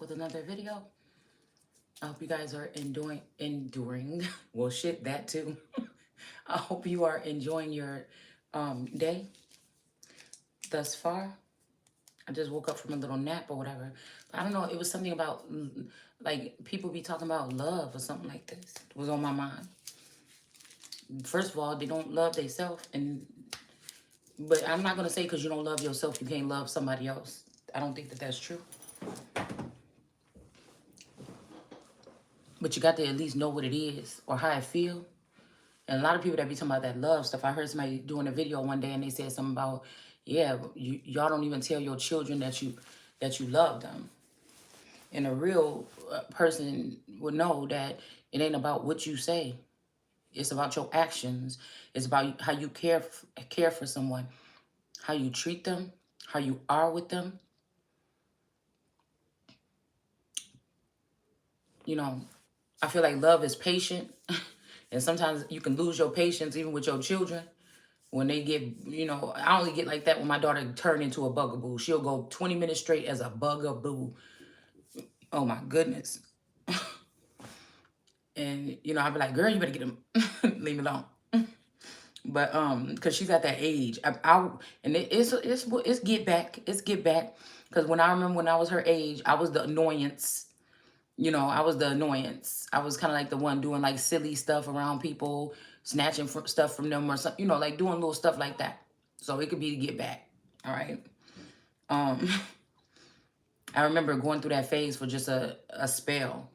with another video. I hope you guys are enduring. Well, shit, that too. I hope you are enjoying your day thus far. I just woke up from a little nap or whatever. But I don't know. It was something about like people be talking about love or something like this. It was on my mind. First of all, they don't love themselves, and but I'm not gonna say because you don't love yourself, you can't love somebody else. I don't think that that's true. But you got to at least know what it is or how it feel. And a lot of people that be talking about that love stuff. I heard somebody doing a video one day and they said something about, yeah, y'all don't even tell your children that you love them. And a real person would know that it ain't about what you say. It's about your actions. It's about how you care for someone, how you treat them, how you are with them. You know, I feel like love is patient. And sometimes you can lose your patience even with your children. When they get, I only get like that when my daughter turned into a bugaboo. She'll go 20 minutes straight as a bugaboo. Oh my goodness. And, I'll be like, girl, you better get him. Leave me alone. But, cause she's at that age. And it's get back. It's get back. Cause when I remember when I was her age, I was the annoyance. I was the annoyance. I was kind of like the one doing like silly stuff around people, snatching stuff from them or something, like doing little stuff like that. So it could be to get back. All right. Um, I remember going through that phase for just a spell,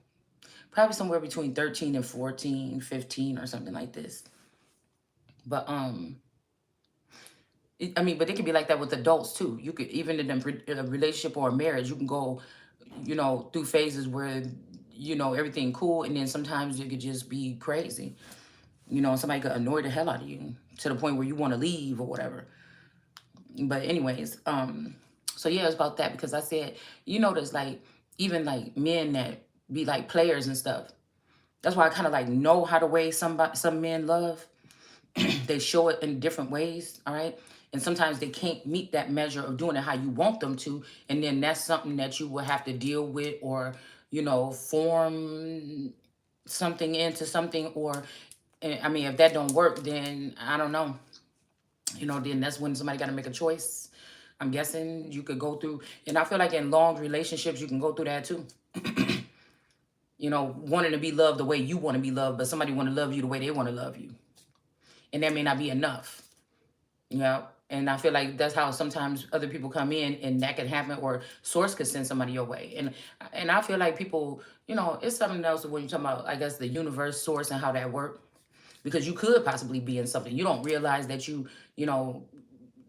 probably somewhere between 13 and 14, 15 or something like this. But, but it could be like that with adults too. You could, even in a relationship or a marriage, you can go, through phases where, everything cool. And then sometimes it could just be crazy. Somebody could annoy the hell out of you to the point where you want to leave or whatever. But anyways, so yeah, it's about that because I said, there's like, even like men that be like players and stuff. That's why I kind of like know how to weigh some men love. They show it in different ways, all right? And sometimes they can't meet that measure of doing it how you want them to. And then that's something that you will have to deal with or, form something into something. Or, if that don't work, then I don't know. Then that's when somebody got to make a choice. I'm guessing you could go through, and I feel like in long relationships, you can go through that too. Wanting to be loved the way you want to be loved, but somebody want to love you the way they want to love you. And that may not be enough. And I feel like that's how sometimes other people come in and that can happen, or source could send somebody your way. And I feel like people, it's something else when you're talking about, I guess, the universe, source, and how that works. Because you could possibly be in something. You don't realize that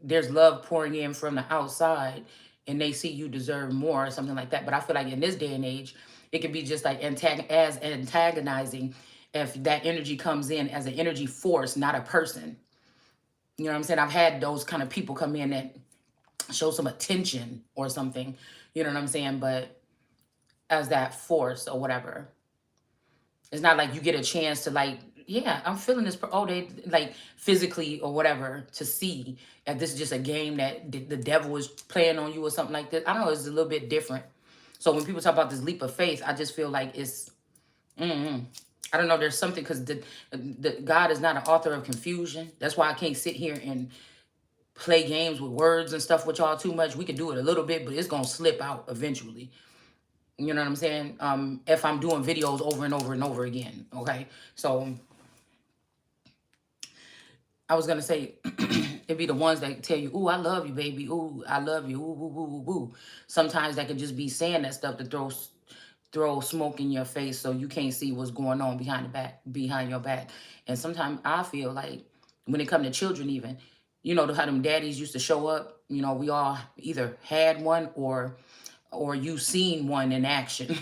there's love pouring in from the outside and they see you deserve more or something like that. But I feel like in this day and age, it could be just like antagonizing if that energy comes in as an energy force, not a person. You know what I'm saying? I've had those kind of people come in that show some attention or something, you know what I'm saying? But as that force or whatever, it's not like you get a chance to like, yeah, I'm feeling this. They like physically or whatever to see if this is just a game that the devil is playing on you or something like this. I don't know. It's a little bit different. So when people talk about this leap of faith, I just feel like it's, I don't know. There's something because the God is not an author of confusion. That's why I can't sit here and play games with words and stuff with y'all too much. We can do it a little bit, but it's going to slip out eventually. You know what I'm saying? If I'm doing videos over and over and over again. Okay. So I was going to say, it'd be the ones that tell you, ooh, I love you, baby. Ooh, I love you. Ooh, ooh, ooh, ooh, ooh. Sometimes that could just be saying that stuff to throw smoke in your face so you can't see what's going on behind your back. And sometimes I feel like when it comes to children even, how them daddies used to show up, we all either had one or you seen one in action.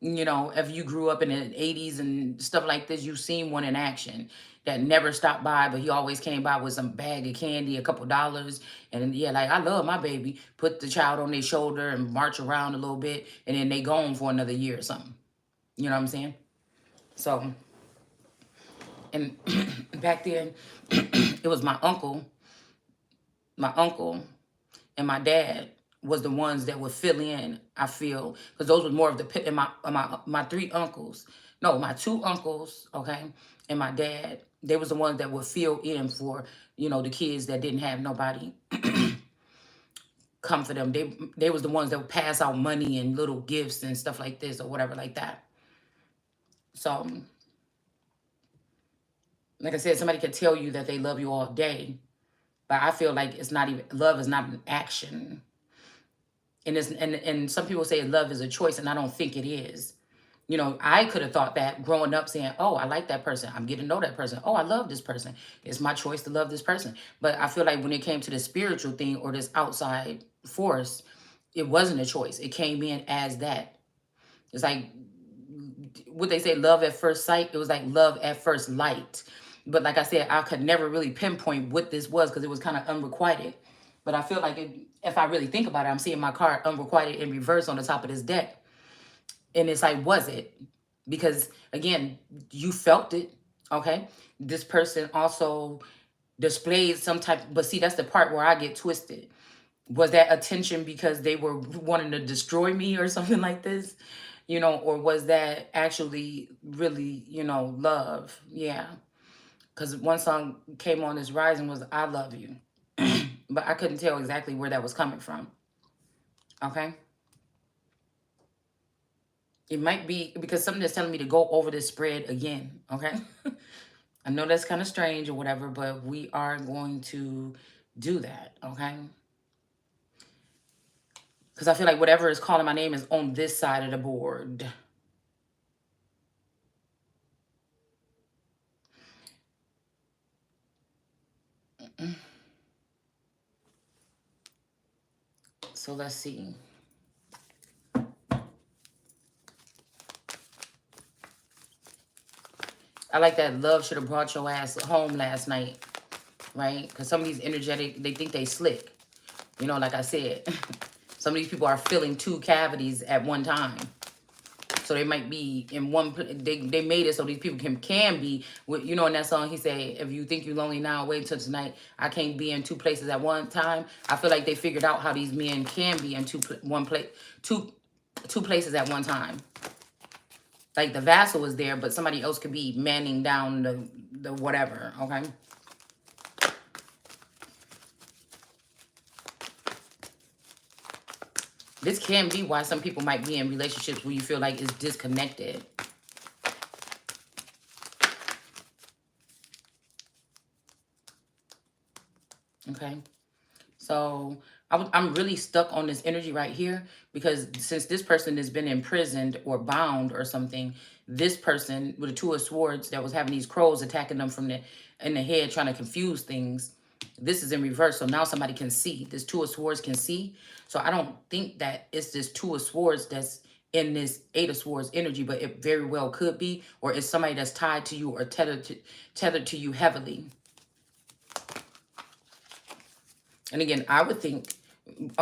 If you grew up in the 80s and stuff like this, you seen one in action that never stopped by, but he always came by with some bag of candy, a couple dollars. And yeah, like, I love my baby. Put the child on their shoulder and march around a little bit, and then they gone for another year or something. You know what I'm saying? So, and back then, it was my uncle and my dad was the ones that would fill in I feel, because those were more of the and my three uncles, no, my two uncles, okay, and my dad. They was the ones that would fill in for the kids that didn't have nobody come for them. They was the ones that would pass out money and little gifts and stuff like this or whatever like that. So, like I said, somebody could tell you that they love you all day, but I feel like it's not even love is not an action. And some people say love is a choice, and I don't think it is. I could have thought that growing up, saying, oh, I like that person. I'm getting to know that person. Oh, I love this person. It's my choice to love this person. But I feel like when it came to the spiritual thing or this outside force, it wasn't a choice. It came in as that. It's like what they say, love at first sight. It was like love at first light. But like I said, I could never really pinpoint what this was because it was kind of unrequited. But I feel like if I really think about it, I'm seeing my card unrequited in reverse on the top of this deck. And it's like, was it? Because again, you felt it, okay? This person also displayed some type, but see, that's the part where I get twisted. Was that attention because they were wanting to destroy me or something like this? Or was that actually really, love? Yeah. Because one song came on this rising was I Love You. But I couldn't tell exactly where that was coming from. Okay? It might be because something is telling me to go over this spread again. Okay? I know that's kind of strange or whatever, but we are going to do that. Okay? Because I feel like whatever is calling my name is on this side of the board. So let's see. I like that love should have brought your ass home last night, right? Because some of these energetic, they think they slick. Like I said, some of these people are filling two cavities at one time. So they might be in one, they made it so these people can be, in that song he said, if you think you're lonely now, wait till tonight. I can't be in two places at one time. I feel like they figured out how these men can be in two places at one time. Like the vassal is there, but somebody else could be manning down the whatever, okay? This can be why some people might be in relationships where you feel like it's disconnected. Okay? So I'm really stuck on this energy right here because since this person has been imprisoned or bound or something, this person with the Two of Swords that was having these crows attacking them from in the head, trying to confuse things. This is in reverse. So now somebody can see. This Two of Swords can see. So I don't think that it's this Two of Swords that's in this Eight of Swords energy, but it very well could be, or it's somebody that's tied to you or tethered to you heavily. And again, I would think,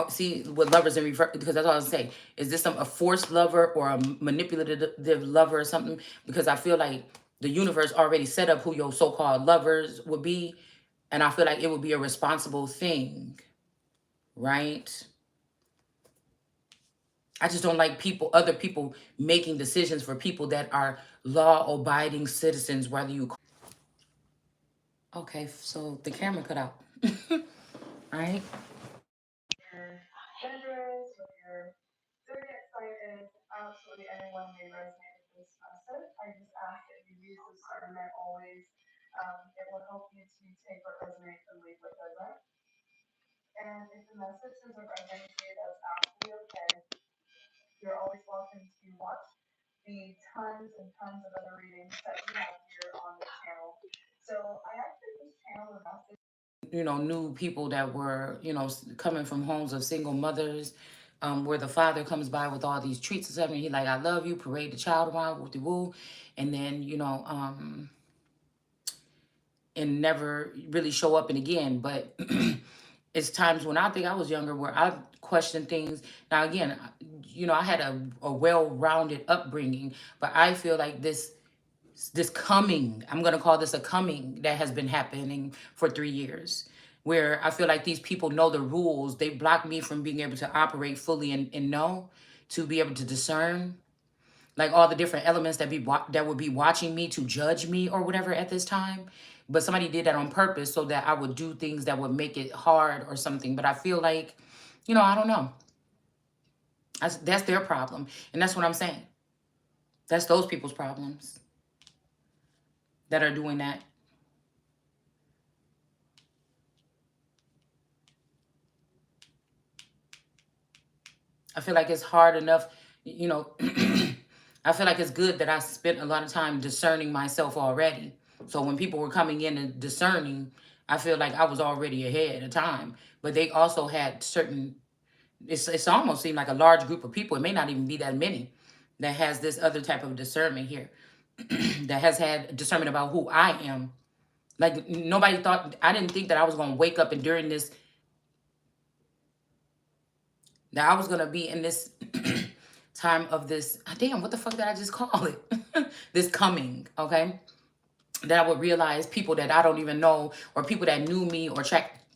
see, with lovers in reverse, because that's all I was saying. Is this a forced lover or a manipulative lover or something? Because I feel like the universe already set up who your so-called lovers would be. And I feel like it would be a responsible thing, right? I just don't like other people making decisions for people that are law-abiding citizens, whether you... Okay, so the camera cut out. All right. New people that were, coming from homes of single mothers, where the father comes by with all these treats and stuff, and he like, I love you, parade the child around, woo woo, and then, and never really show up and again. But it's times when I think I was younger where I questioned things. Now, again, I had a well-rounded upbringing, but I feel like this coming, I'm going to call this a coming that has been happening for 3 years, where I feel like these people know the rules. They block me from being able to operate fully and know. to be able to discern like all the different elements that would be watching me to judge me or whatever at this time. But somebody did that on purpose so that I would do things that would make it hard or something. But I feel like, I don't know. That's their problem. And that's what I'm saying. That's those people's problems that are doing that. I feel like it's hard enough, I feel like it's good that I spent a lot of time discerning myself already. So when people were coming in and discerning, I feel like I was already ahead of time. But they also had certain, it's almost seemed like a large group of people. It may not even be that many that has this other type of discernment here, that has had discernment about who I am. Like nobody thought, I didn't think that I was going to wake up and during this, that I was going to be in this time of this, damn, what the fuck did I just call it? This coming, okay? That I would realize people that I don't even know or people that knew me or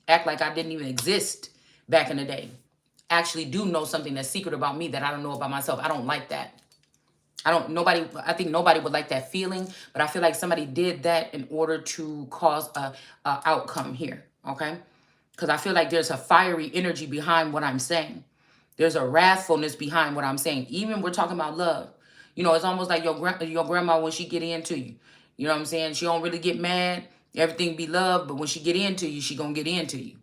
act like I didn't even exist back in the day actually do know something that's secret about me that I don't know about myself. I don't like that. I think nobody would like that feeling, but I feel like somebody did that in order to cause a outcome here, okay? Because I feel like there's a fiery energy behind what I'm saying. There's a wrathfulness behind what I'm saying. Even we're talking about love. It's almost like your grandma when she get into you. You know what I'm saying? She don't really get mad. Everything be love, but when she get into you, she gonna get into you.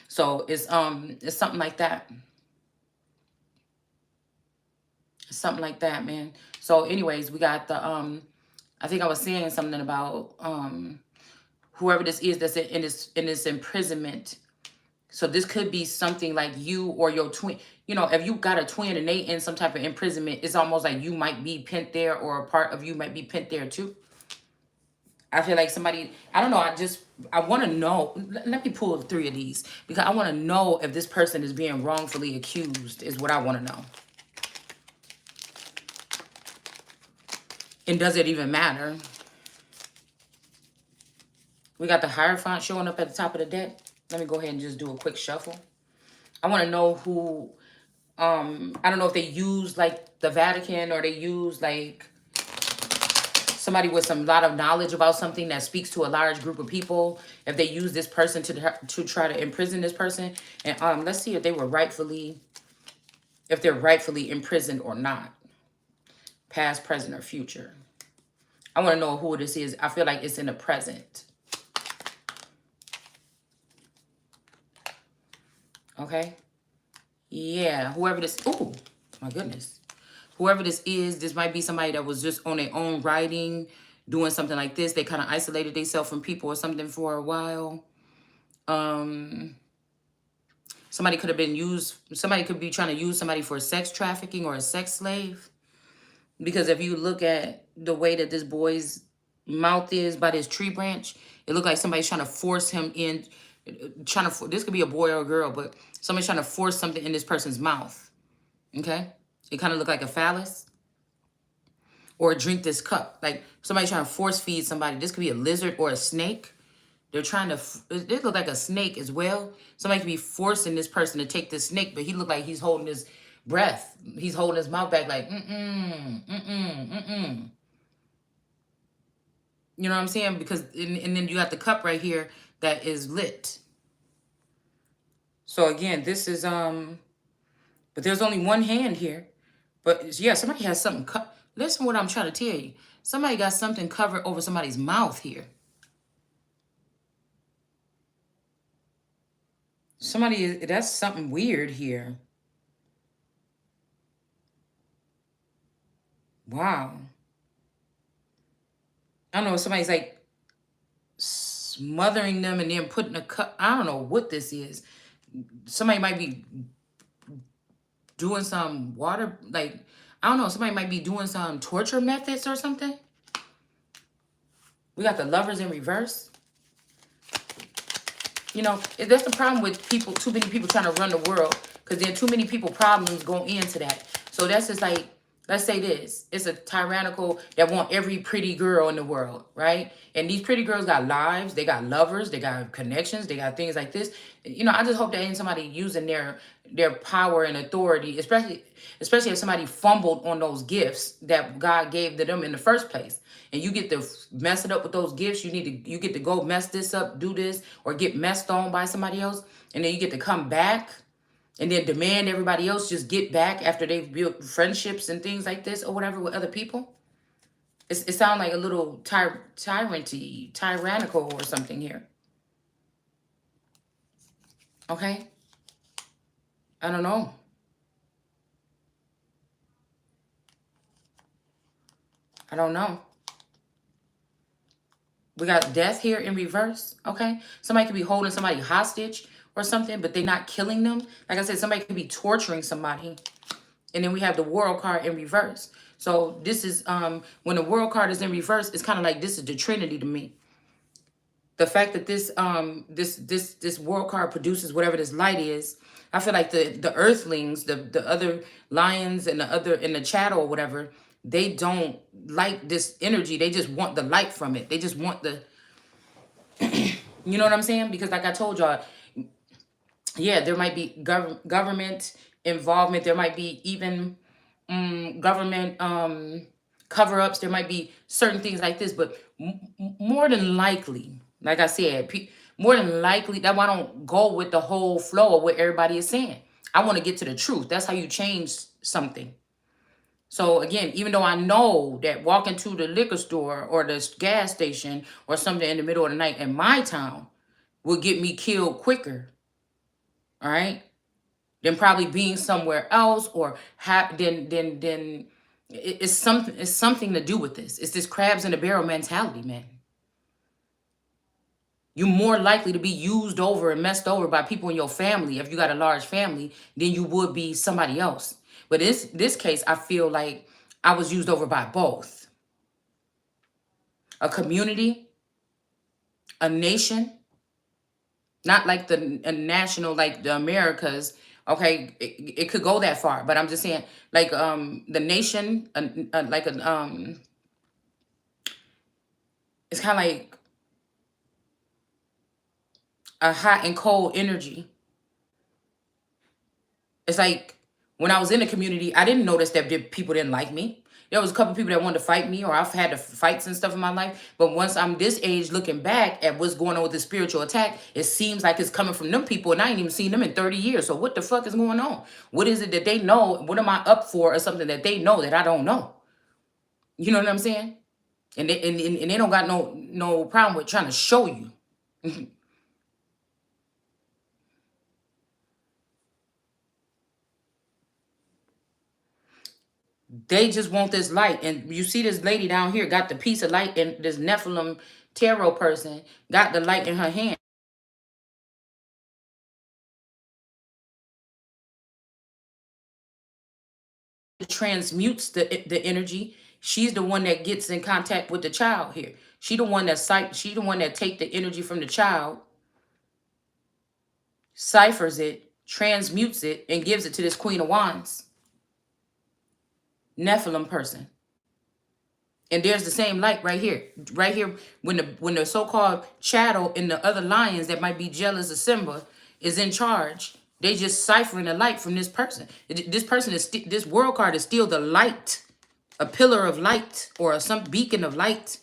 So it's something like that. Something like that, man. So anyways, we got the I think I was saying something about whoever this is that's in this imprisonment. So this could be something like you or your twin. If you got a twin and they in some type of imprisonment, it's almost like you might be pent there or a part of you might be pent there too. I feel like somebody, I don't know, I want to know. Let me pull 3 of these because I want to know if this person is being wrongfully accused is what I want to know. And does it even matter? We got the Hierophant showing up at the top of the deck. Let me go ahead and just do a quick shuffle. I want to know who, I don't know if they use like the Vatican or they use like somebody with some lot of knowledge about something that speaks to a large group of people. If they use this person to try to imprison this person. And let's see if they're rightfully imprisoned or not. Past, present, or future. I want to know who this is. I feel like it's in the present. Okay. Yeah. Whoever this... Oh, my goodness. Whoever this is, this might be somebody that was just on their own writing, doing something like this. They kind of isolated themselves from people or something for a while. Somebody could have been used... Somebody could be trying to use somebody for sex trafficking or a sex slave. Because if you look at the way that this boy's mouth is by this tree branch, it looked like somebody's trying to force him in, this could be a boy or a girl, but somebody's trying to force something in this person's mouth. Okay? It kind of looked like a phallus. Or drink this cup. Like somebody's trying to force feed somebody. This could be a lizard or a snake. They're trying to, it looked like a snake as well. Somebody could be forcing this person to take this snake, but he looked like he's holding his breath. He's holding his mouth back like, You know what I'm saying? Because, and then you got the cup right here that is lit. So again, this is, but there's only one hand here. But yeah, somebody has something, listen what I'm trying to tell you. Somebody got something covered over somebody's mouth here. That's something weird here. Wow. I don't know, somebody's like smothering them and then putting a cup. I don't know what this is. Somebody might be doing some water, like, I don't know, somebody might be doing some torture methods or something. We got the Lovers in reverse. That's the problem with people, too many people trying to run the world, because there are too many people problems go into that. So that's just like, let's say this, it's a tyrannical that want every pretty girl in the world, right? And these pretty girls got lives, they got lovers, they got connections, they got things like this. You know, I just hope that ain't somebody using their power and authority, especially if somebody fumbled on those gifts that God gave to them in the first place. And you get to mess it up with those gifts. You get to go mess this up, do this, or get messed on by somebody else, and then you get to come back and then demand everybody else just get back after they've built friendships and things like this or whatever with other people. It sounds like a little tyrannical or something here. Okay? I don't know. I don't know. We got death here in reverse. Okay? Somebody could be holding somebody hostage or something, but they're not killing them. Like I said, somebody could be torturing somebody. And then we have the world card in reverse. So this is when the world card is in reverse, it's kind of like this is the Trinity to me. The fact that this world card produces whatever this light is, I feel like the earthlings, the other lions and the chattel or whatever, they don't like this energy. They just want the light from it. They just want the you know what I'm saying? Because like I told y'all, yeah, there might be government involvement. There might be even government cover-ups. There might be certain things like this, but more than likely, like I said, more than likely, that's why I don't go with the whole flow of what everybody is saying. I want to get to the truth. That's how you change something. So again, even though I know that walking to the liquor store or the gas station or something in the middle of the night in my town will get me killed quicker, all right, than probably being somewhere else or it's something to do with this. It's this crabs in the barrel mentality, man. You're more likely to be used over and messed over by people in your family if you got a large family than you would be somebody else. But this case, I feel like I was used over by both. A community, a nation, not like a national, like the Americas. Okay, it could go that far, but I'm just saying, like the nation, like an it's kind of like a hot and cold energy. It's like when I was in the community, I didn't notice that people didn't like me. There was a couple people that wanted to fight me, or I've had to fights and stuff in my life. But once I'm this age, looking back at what's going on with the spiritual attack, it seems like it's coming from them people, and I ain't even seen them in 30 years. So what the fuck is going on? What is it that they know? What am I up for, or something that they know that I don't know? You know what I'm saying? And they don't got no problem with trying to show you. They just want this light. And you see this lady down here got the piece of light, and this Nephilim tarot person got the light in her hand. Transmutes the energy. She's the one that gets in contact with the child here. She the one that take the energy from the child, ciphers it, transmutes it, and gives it to this Queen of Wands Nephilim person. And there's the same light right here. Right here, when the so-called chattel and the other lions that might be jealous of Simba is in charge, they just ciphering the light from this person. This person is this world card is still the light, a pillar of light or some beacon of light.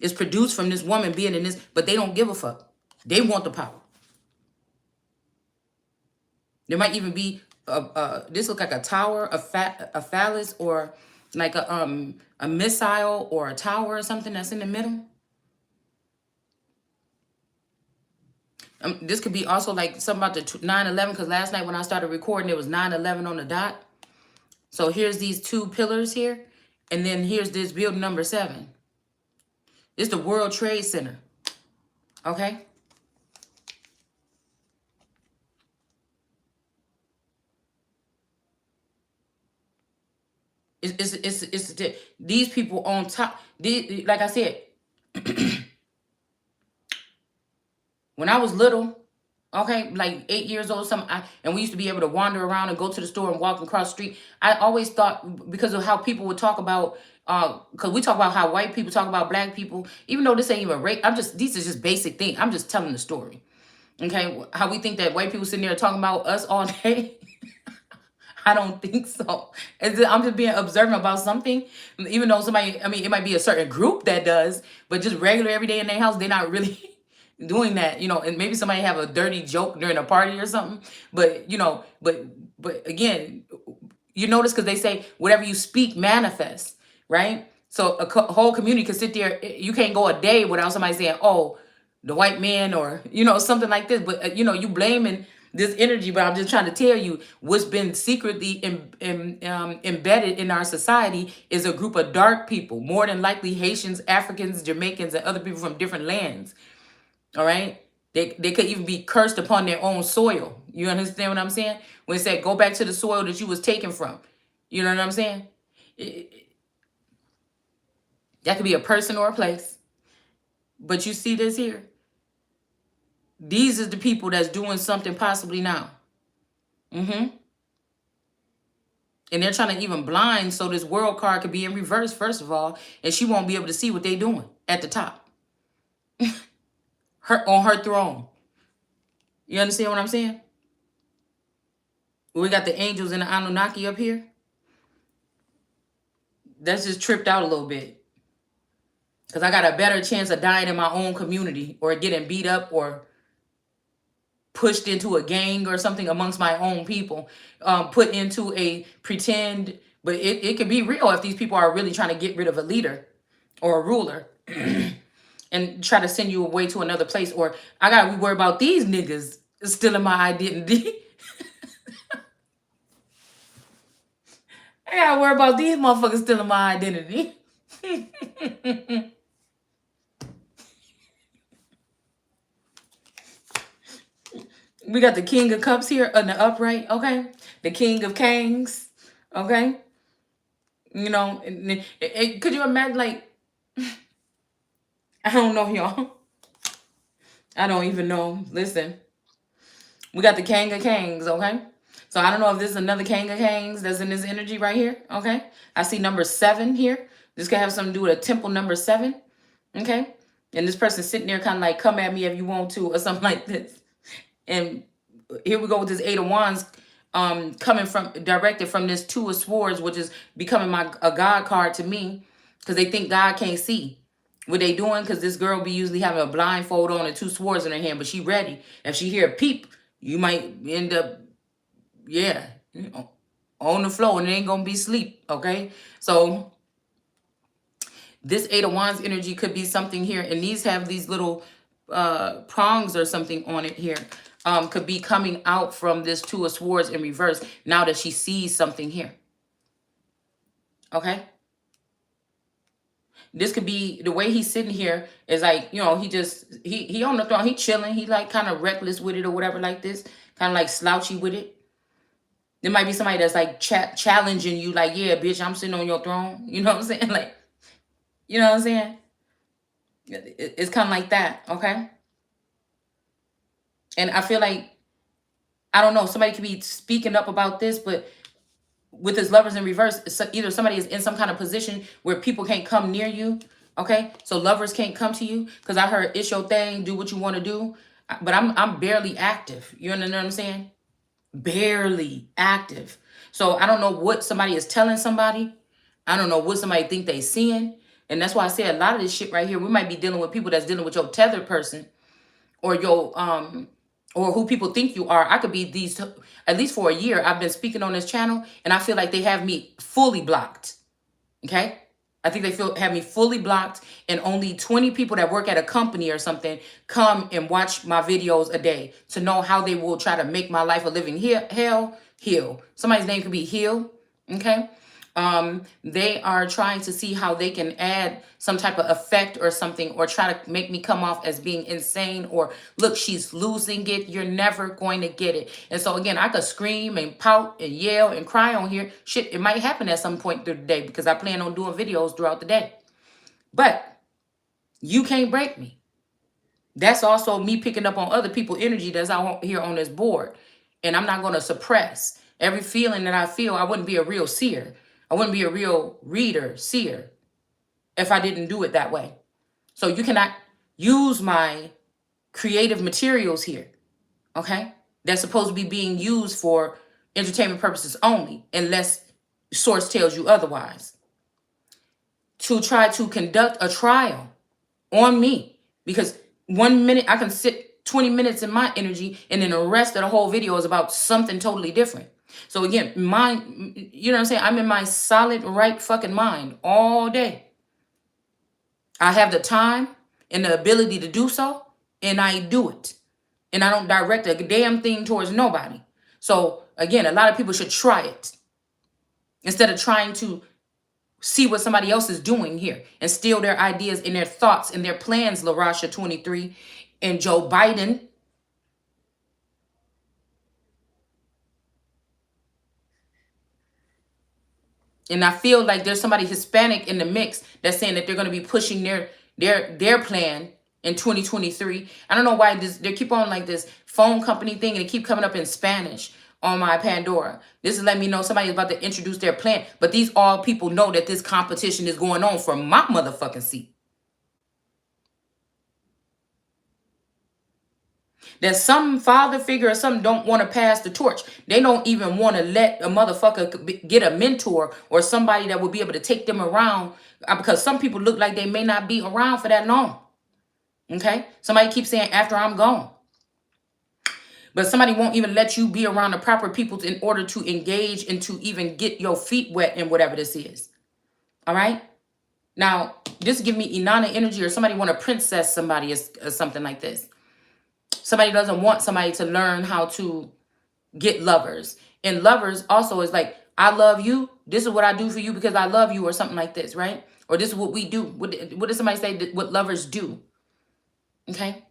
Is produced from this woman being in this, but they don't give a fuck. They want the power. There might even be this look like a tower, a phallus, or like a missile or a tower or something that's in the middle. This could be also like something about the 9/11, because last night when I started recording, it was 9/11 on the dot. So here's these two pillars here, and then here's this building number 7. It's the World Trade Center. Okay. It's these people on top. Like I said, when I was little, Okay, like 8 years old, something. And we used to be able to wander around and go to the store and walk across the street. I always thought, because of how people would talk about, because we talk about how white people talk about black people, even though this ain't even rape. These are just basic things. I'm just telling the story. Okay, how we think that white people sitting there talking about us all day. I don't think so. I'm just being observant about something, even though somebody, I mean, it might be a certain group that does, but just regular every day in their house, they're not really doing that, and maybe somebody have a dirty joke during a party or something, but but again, you notice, because they say whatever you speak manifests, right? So a whole community could sit there. You can't go a day without somebody saying, "Oh, the white man," or something like this. But you blaming this energy. But I'm just trying to tell you what's been secretly embedded in our society is a group of dark people, more than likely Haitians, Africans, Jamaicans, and other people from different lands. All right. They could even be cursed upon their own soil. You understand what I'm saying? When it said, go back to the soil that you was taken from. You know what I'm saying? That could be a person or a place. But you see this here? These are the people that's doing something possibly now. And they're trying to even blind so this world card could be in reverse, first of all, and she won't be able to see what they're doing at the top. On her throne. You understand what I'm saying? We got the angels and the Anunnaki up here. That's just tripped out a little bit. Because I got a better chance of dying in my own community or getting beat up or pushed into a gang or something amongst my own people, put into a pretend, but it could be real if these people are really trying to get rid of a leader or a ruler and try to send you away to another place. Or I got to be worried about these niggas stealing my identity. I got to worry about these motherfuckers stealing my identity. We got the King of Cups here on the upright, okay? The King of Kings, okay? Could you imagine, like, I don't know, y'all. I don't even know. Listen, we got the King of Kings, okay? So I don't know if this is another King of Kings that's in this energy right here, okay? I see number 7 here. This could have something to do with a temple number 7, okay? And this person sitting there kind of like, come at me if you want to, or something like this. And here we go with this 8 of Wands, coming from, directed from this 2 of Swords, which is becoming a God card to me, because they think God can't see what they doing, because this girl be usually having a blindfold on and 2 swords in her hand, but she ready. If she hear a peep, you might end up, yeah, on the floor, and it ain't gonna be sleep, okay? So this 8 of Wands energy could be something here, and these have these little prongs or something on it here. Could be coming out from this 2 of Swords in reverse now that she sees something here. Okay? This could be the way he's sitting here is like, he on the throne, he chilling, he like kind of reckless with it or whatever like this, kind of like slouchy with it. There might be somebody that's like challenging you, like, yeah, bitch, I'm sitting on your throne. You know what I'm saying? Like, you know what I'm saying? It's kind of like that, okay? And I feel like, I don't know, somebody could be speaking up about this, but with this Lovers in reverse, either somebody is in some kind of position where people can't come near you, okay? So lovers can't come to you, because I heard it's your thing, do what you want to do. But I'm barely active. You know what I'm saying? Barely active. So I don't know what somebody is telling somebody. I don't know what somebody think they seeing. And that's why I say a lot of this shit right here, we might be dealing with people that's dealing with your tethered person, or your or who people think you are. I could be these, at least for a year, I've been speaking on this channel, and I feel like they have me fully blocked. Okay? I think they have me fully blocked, and only 20 people that work at a company or something come and watch my videos a day to know how they will try to make my life a living hell. Somebody's name could be Heal. Okay? They are trying to see how they can add some type of effect or something, or try to make me come off as being insane, or look, she's losing it, you're never going to get it. And so again, I could scream and pout and yell and cry on here. Shit, it might happen at some point through the day, because I plan on doing videos throughout the day. But you can't break me. That's also me picking up on other people's energy that's out here on this board. And I'm not going to suppress every feeling that I feel. I wouldn't be a real seer. I wouldn't be a real reader, seer, if I didn't do it that way. So you cannot use my creative materials here, okay? That's supposed to be being used for entertainment purposes only, unless source tells you otherwise. To try to conduct a trial on me, because 1 minute I can sit 20 minutes in my energy, and then the rest of the whole video is about something totally different. So again, mind, you know what I'm saying? I'm in my solid right fucking mind all day. I have the time and the ability to do so, and I do it. And I don't direct a damn thing towards nobody. So again, a lot of people should try it instead of trying to see what somebody else is doing here and steal their ideas and their thoughts and their plans, LaRasha 23 and Joe Biden. And I feel like there's somebody Hispanic in the mix that's saying that they're going to be pushing their plan in 2023. I don't know why they keep on like this phone company thing, and it keep coming up in Spanish on my Pandora. This is letting me know somebody's about to introduce their plan. But these all people know that this competition is going on for my motherfucking seat. That some father figure or something don't want to pass the torch. They don't even want to let a motherfucker get a mentor or somebody that will be able to take them around, because some people look like they may not be around for that long. Okay? Somebody keeps saying after I'm gone. But somebody won't even let you be around the proper people in order to engage and to even get your feet wet in whatever this is. All right? Now, this give me Inanna energy, or somebody want to princess somebody or something like this. Somebody doesn't want somebody to learn how to get lovers. And lovers also is like, I love you. This is what I do for you because I love you, or something like this, right? Or this is what we do. What does somebody say what lovers do? Okay.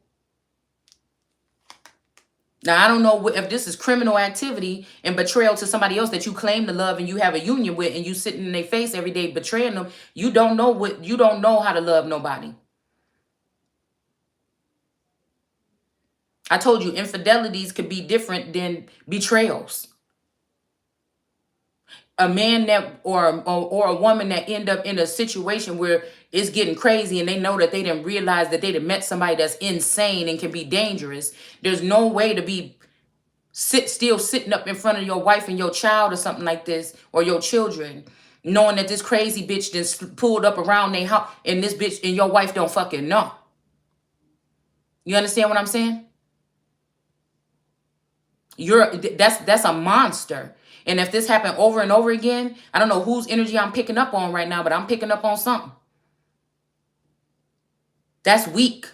Now, I don't know if this is criminal activity and betrayal to somebody else that you claim to love and you have a union with, and you sitting in their face every day betraying them. You don't know how to love nobody. I told you infidelities could be different than betrayals. A man that or a woman that end up in a situation where it's getting crazy, and they know that they didn't realize that they done met somebody that's insane and can be dangerous. There's no way to be still sitting up in front of your wife and your child or something like this, or your children, knowing that this crazy bitch just pulled up around their house, and this bitch and your wife don't fucking know. You understand what I'm saying? That's a monster. And if this happened over and over again, I don't know whose energy I'm picking up on right now, but I'm picking up on something. That's weak.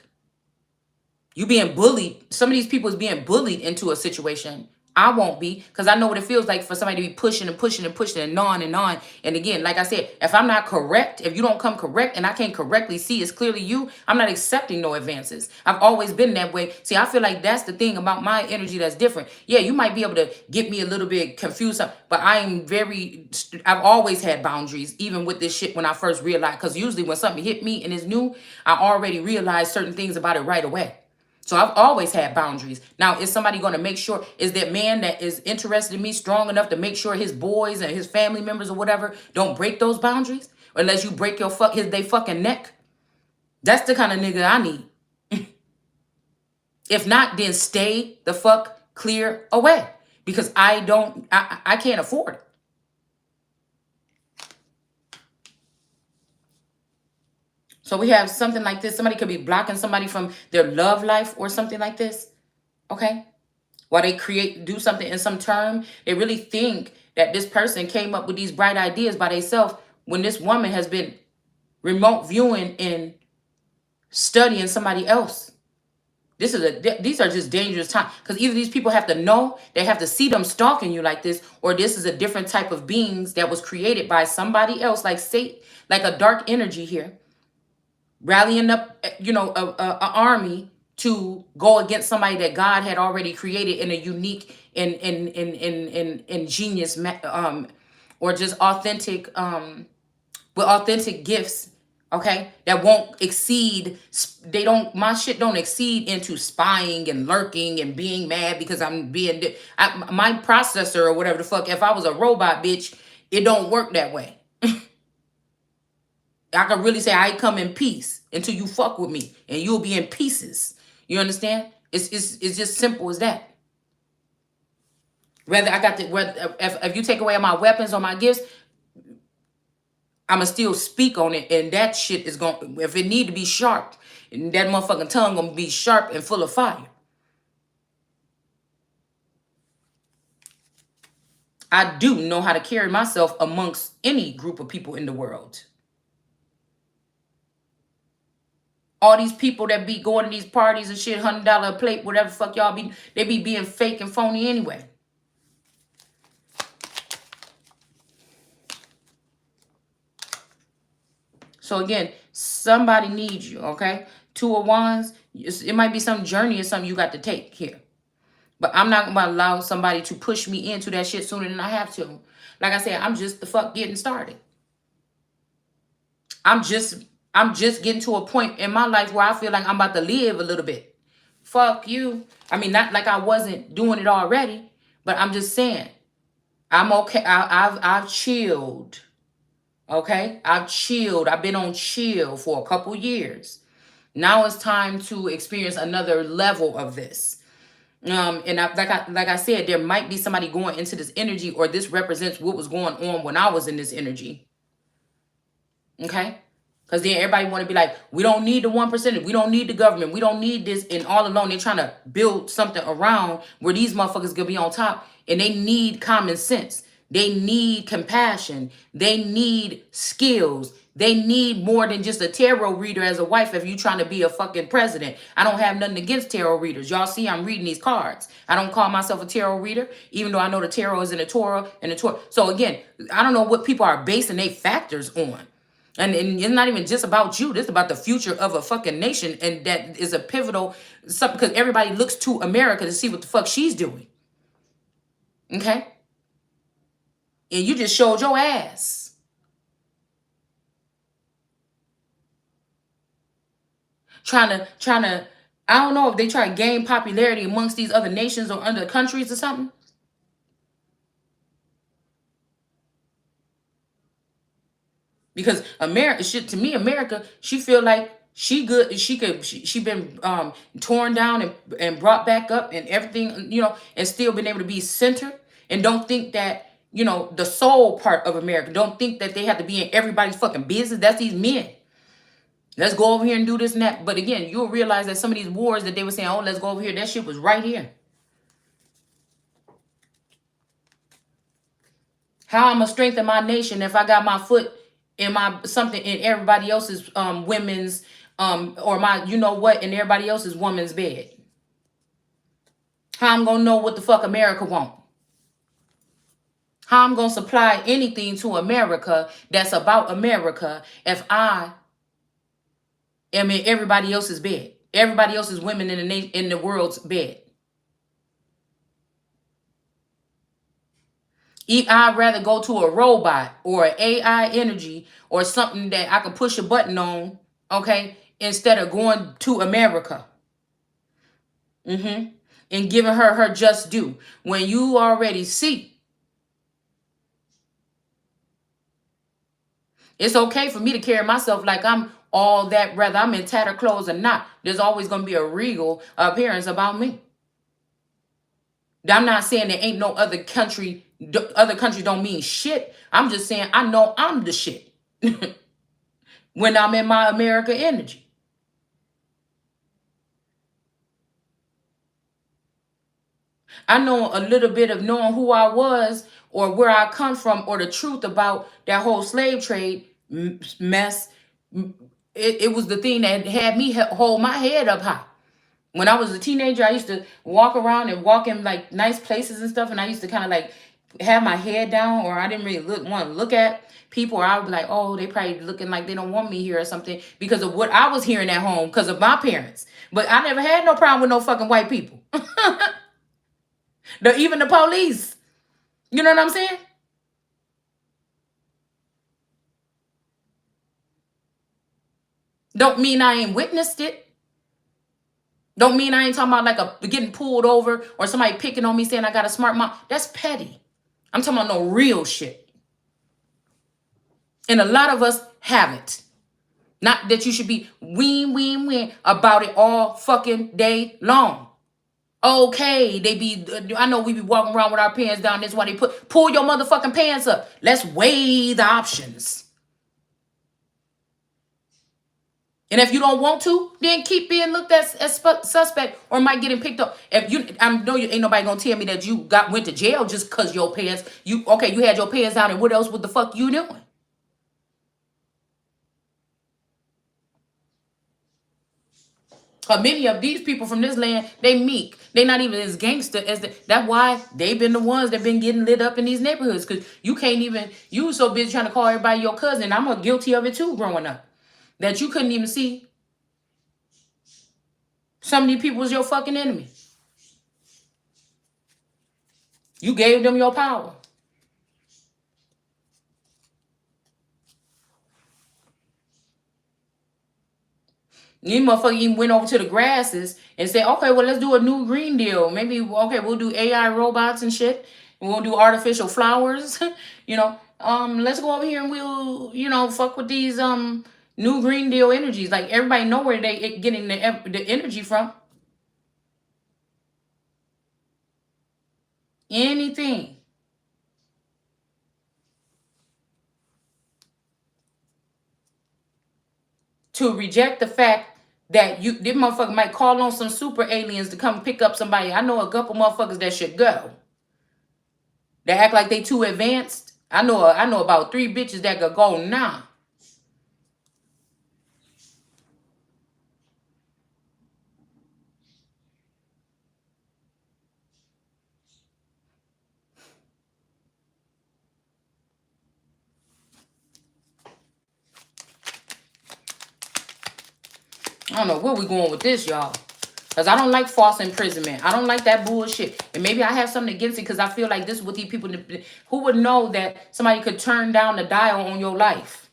You being bullied. Some of these people is being bullied into a situation. I won't be, because I know what it feels like for somebody to be pushing and pushing and pushing and on and on. And again, like I said, if I'm not correct, if you don't come correct and I can't correctly see it's clearly you, I'm not accepting no advances. I've always been that way. See, I feel like that's the thing about my energy that's different. Yeah, you might be able to get me a little bit confused, but I've always had boundaries, even with this shit when I first realized, because usually when something hit me and it's new, I already realized certain things about it right away. So I've always had boundaries. Now, is somebody going to make sure, is that man that is interested in me strong enough to make sure his boys and his family members or whatever don't break those boundaries? Or unless you break they fucking neck? That's the kind of nigga I need. If not, then stay the fuck clear away. Because I can't afford it. So we have something like this. Somebody could be blocking somebody from their love life or something like this. Okay? While they do something in some term, they really think that this person came up with these bright ideas by themselves, when this woman has been remote viewing and studying somebody else. These are just dangerous times, because either these people have to know, they have to see them stalking you like this, or this is a different type of beings that was created by somebody else, like Satan, like a dark energy here, rallying up, a army to go against somebody that God had already created in a unique and ingenious or just authentic with authentic gifts Okay, that won't exceed. They don't. My shit don't exceed into spying and lurking and being mad because I'm being. My processor or whatever the fuck. If I was a robot, bitch, it don't work that way. I can really say I come in peace until you fuck with me, and you'll be in pieces. You understand? It's just simple as that. Whether I got the whether if you take away my weapons or my gifts, I'ma still speak on it, and that shit is going. If it need to be sharp, and that motherfucking tongue gonna be sharp and full of fire. I do know how to carry myself amongst any group of people in the world. All these people that be going to these parties and shit, $100 a plate, whatever the fuck y'all be, they be being fake and phony anyway. So again, somebody needs you, okay? Two of Wands, it might be some journey or something you got to take here. But I'm not going to allow somebody to push me into that shit sooner than I have to. Like I said, I'm just the fuck getting started. I'm just getting to a point in my life where I feel like I'm about to live a little bit. Fuck you. I mean, not like I wasn't doing it already, but I'm just saying, I'm okay. I've chilled. Okay? I've chilled. I've been on chill for a couple years. Now it's time to experience another level of this. And like I said, there might be somebody going into this energy, or this represents what was going on when I was in this energy. Okay? Because then everybody want to be like, we don't need the 1%. We don't need the government. We don't need this. And all along, they're trying to build something around where these motherfuckers gonna be on top. And they need common sense. They need compassion. They need skills. They need more than just a tarot reader as a wife if you trying to be a fucking president. I don't have nothing against tarot readers. Y'all see I'm reading these cards. I don't call myself a tarot reader, even though I know the tarot is in the Torah and the Torah. So again, I don't know what people are basing their factors on. And it's not even just about you. This is about the future of a fucking nation. And that is a pivotal something because everybody looks to America to see what the fuck she's doing. Okay? And you just showed your ass. Trying to, I don't know if they try to gain popularity amongst these other nations or other countries or something. Because America, shit, to me, America, she feel like she good. She been torn down and brought back up and everything, and still been able to be centered. And don't think that, the soul part of America, don't think that they have to be in everybody's fucking business. That's these men. Let's go over here and do this and that. But again, you'll realize that some of these wars that they were saying, oh, let's go over here, that shit was right here. How I'm gonna strengthen my nation if I got my foot in my something in everybody else's women's or my in everybody else's woman's bed? How I'm gonna know what the fuck America want? How I'm gonna supply anything to America that's about America if I am in everybody else's bed, everybody else's women in the world's bed? I'd rather go to a robot or an AI energy or something that I can push a button on, okay, instead of going to America. And giving her just due. When you already see, it's okay for me to carry myself like I'm all that, whether I'm in tattered clothes or not. There's always going to be a regal appearance about me. I'm not saying there ain't no other country. Other countries don't mean shit. I'm just saying I know I'm the shit when I'm in my America energy. I know a little bit of knowing who I was or where I come from or the truth about that whole slave trade mess. It was the thing that had me hold my head up high. When I was a teenager, I used to walk around and walk in like nice places and stuff. And I used to kind of like have my head down, or I didn't really want to look at people, or I would be like, oh, they probably looking like they don't want me here or something because of what I was hearing at home because of my parents. But I never had no problem with no fucking white people. Even the police. You know what I'm saying? Don't mean I ain't witnessed it. Don't mean I ain't talking about like a getting pulled over or somebody picking on me saying I got a smart mouth. That's petty. I'm talking about no real shit. And a lot of us haven't. Not that you should be ween about it all fucking day long. Okay, I know we be walking around with our pants down. That's why they pull your motherfucking pants up. Let's weigh the options. And if you don't want to, then keep being looked at as suspect or might getting picked up. If you, I know you ain't nobody gonna tell me that you went to jail just cause your pants. You had your pants down, and what else? What the fuck you doing? Many of these people from this land, they meek. They not even as gangster as that's why they been the ones that been getting lit up in these neighborhoods. Cause you can't even, you so busy trying to call everybody your cousin. I'm guilty of it too growing up. That you couldn't even see some of these people was your fucking enemy. You gave them your power. These motherfuckers even went over to the grasses and said, okay, well, let's do a new green deal. Maybe, okay, we'll do AI robots and shit. And we'll do artificial flowers. Let's go over here and we'll, fuck with these new green deal energies. Like, everybody know where they getting the energy from. Anything. To reject the fact that this motherfucker might call on some super aliens to come pick up somebody. I know a couple motherfuckers that should go. They act like they too advanced. I know about 3 bitches that could go now. I don't know where we going with this, y'all. Because I don't like false imprisonment. I don't like that bullshit. And maybe I have something against it because I feel like this is what these people... Who would know that somebody could turn down the dial on your life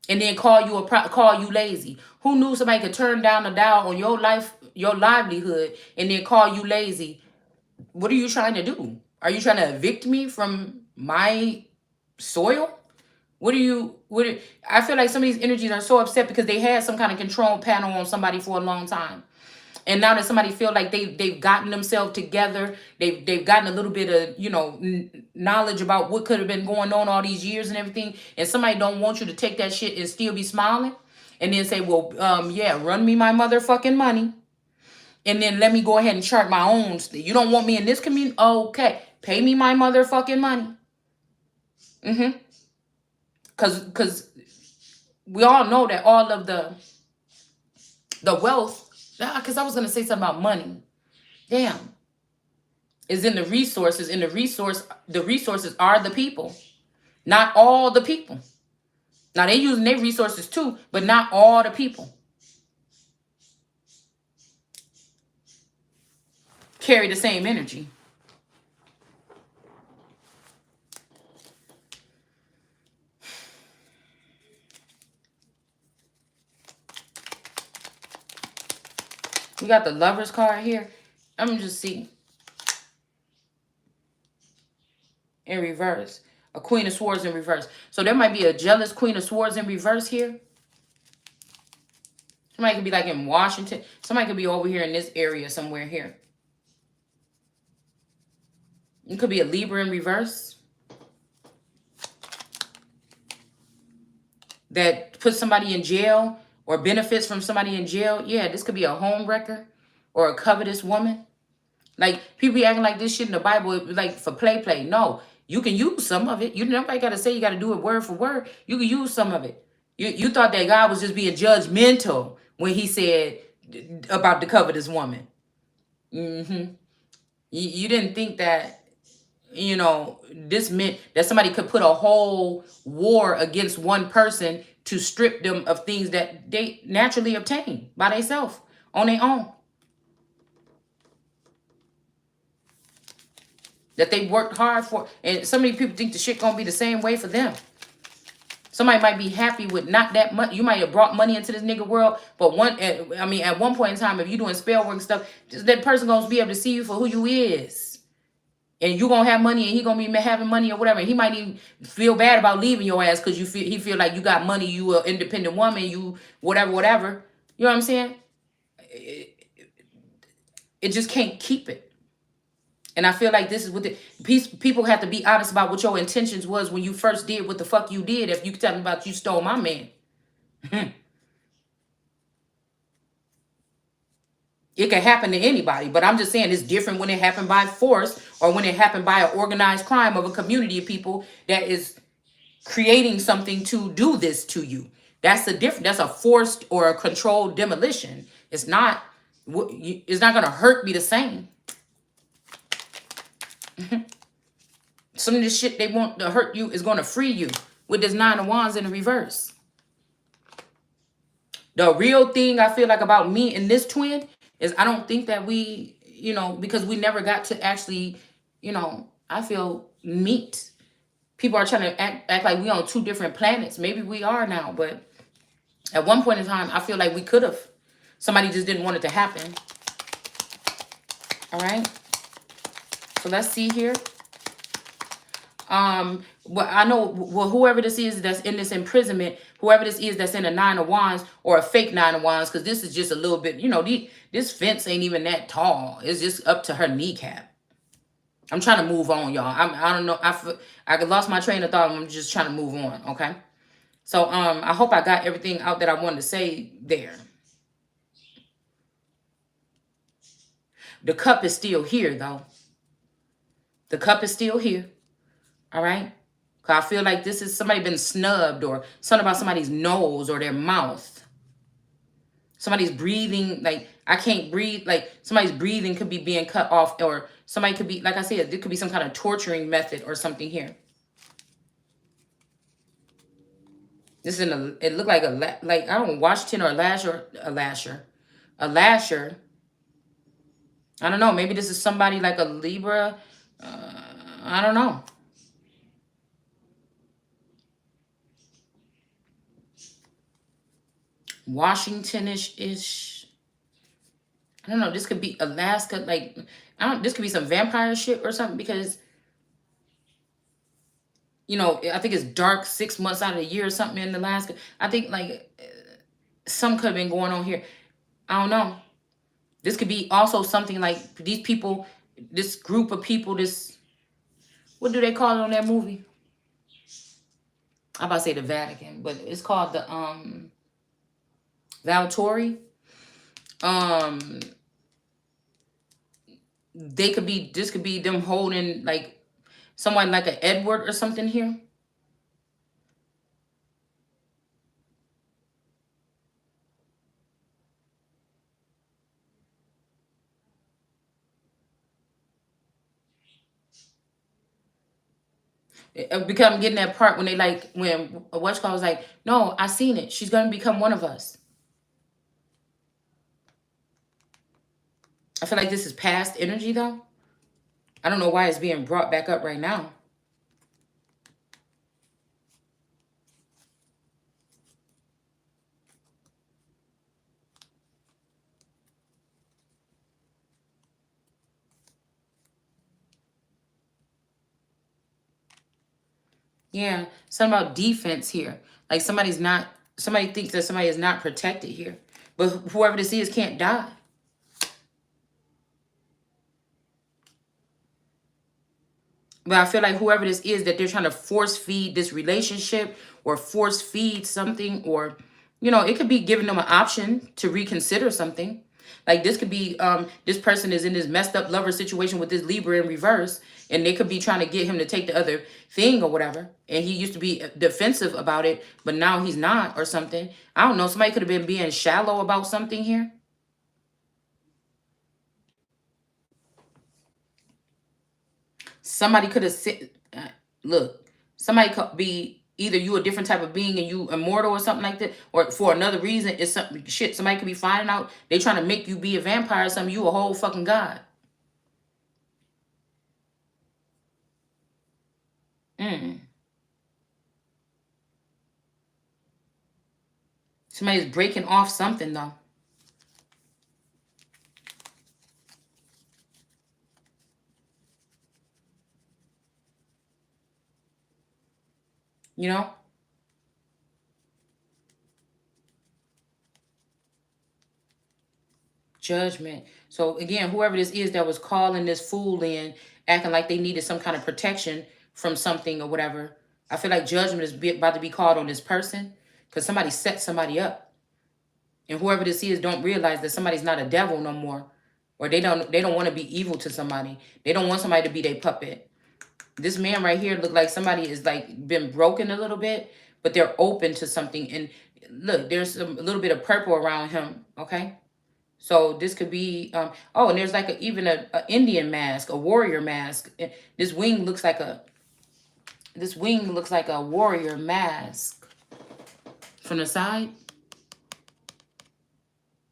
and then call you lazy? Who knew somebody could turn down the dial on your life, your livelihood, and then call you lazy? What are you trying to do? Are you trying to evict me from my soil? I feel like some of these energies are so upset because they had some kind of control panel on somebody for a long time. And now that somebody feel like they've gotten themselves together, they've gotten a little bit of, knowledge about what could have been going on all these years and everything, and somebody don't want you to take that shit and still be smiling and then say, well, yeah, run me my motherfucking money. And then let me go ahead and chart my own. You don't want me in this community? Okay. Pay me my motherfucking money. Because we all know that all of the wealth, because I was going to say something about money. Damn. Is in the resources. And the resources are the people. Not all the people. Now, they're using their resources too, but not all the people carry the same energy. We got the Lover's card here. I'm going to just see. In reverse. A Queen of Swords in reverse. So there might be a jealous Queen of Swords in reverse here. Somebody could be like in Washington. Somebody could be over here in this area somewhere here. It could be a Libra in reverse. That puts somebody in jail or benefits from somebody in jail. Yeah, this could be a home wrecker or a covetous woman. Like, people be acting like this shit in the Bible, like for play. No, you can use some of it. Nobody got to say you got to do it word for word. You can use some of it. You thought that God was just being judgmental when he said about the covetous woman. You didn't think that, this meant that somebody could put a whole war against one person to strip them of things that they naturally obtain by themselves on their own. That they worked hard for. And so many people think the shit gonna be the same way for them. Somebody might be happy with not that much. You might have brought money into this nigga world, but at one point in time, if you doing spell work and stuff, just that person gonna be able to see you for who you is, and you gonna have money, and he gonna be having money or whatever. And he might even feel bad about leaving your ass because he feel like you got money, you an independent woman, you whatever. You know what I'm saying? It just can't keep it. And I feel like this is what people have to be honest about what your intentions was when you first did what the fuck you did. If you tell me about you stole my man. It can happen to anybody, but I'm just saying it's different when it happened by force or when it happened by an organized crime of a community of people that is creating something to do this to you. That's a different. That's a forced or a controlled demolition. It's not. It's not gonna hurt me the same. Some of this shit they want to hurt you is gonna free you with this 9 of Wands in the reverse. The real thing I feel like about me and this twin is I don't think that we, because we never got to actually, I feel meet. People are trying to act like we on 2 different planets. Maybe we are now, but at one point in time, I feel like we could have. Somebody just didn't want it to happen. All right. So let's see here. Well, I know, whoever this is that's in this imprisonment, whoever this is that's in a 9 of Wands or a fake 9 of Wands, because this is just a little bit, this fence ain't even that tall. It's just up to her kneecap. I'm trying to move on, y'all. I don't know. I lost my train of thought. I'm just trying to move on. Okay. So, I hope I got everything out that I wanted to say there. The cup is still here, though. The cup is still here. All right. Cause I feel like this is somebody been snubbed or something about somebody's nose or their mouth. Somebody's breathing, like I can't breathe, like somebody's breathing could be being cut off, or somebody could be, like I said, there could be some kind of torturing method or something here. This is it looked like I don't know, Washington or a lasher. I don't know. Maybe this is somebody like a Libra. I don't know. Washington-ish. I don't know. This could be Alaska. Like, this could be some vampire shit or something because, I think it's dark 6 months out of the year or something in Alaska. I think like some could have been going on here. I don't know. This could be also something like these people, this group of people, what do they call it on that movie? I'm about to say the Vatican, but it's called the Valtori. This could be them holding like someone like an Edward or something here. Because I'm getting that part when they like, when what's called was like, no, I seen it. She's going to become one of us. I feel like this is past energy though. I don't know why it's being brought back up right now. Yeah, something about defense here. Like somebody thinks that somebody is not protected here. But whoever this is can't die. But I feel like whoever this is, that they're trying to force feed this relationship or force feed something, or, it could be giving them an option to reconsider something. Like this could be, this person is in this messed up lover situation with this Libra in reverse, and they could be trying to get him to take the other thing or whatever. And he used to be defensive about it, but now he's not or something. I don't know. Somebody could have been being shallow about something here. Somebody could have said, look, somebody could be either you a different type of being and you immortal or something like that, or for another reason, it's something shit. Somebody could be finding out they trying to make you be a vampire or something. You a whole fucking god. Somebody's breaking off something though. You know? Judgment. So again, whoever this is that was calling this fool in, acting like they needed some kind of protection from something or whatever, I feel like judgment is about to be called on this person because somebody set somebody up. And whoever this is don't realize that somebody's not a devil no more. Or they don't want to be evil to somebody. They don't want somebody to be their puppet. This man right here look like somebody is like been broken a little bit, but they're open to something. And look, there's a little bit of purple around him, okay? So this could be, oh, and there's like even a Indian mask, a warrior mask. This wing looks like a warrior mask from the side.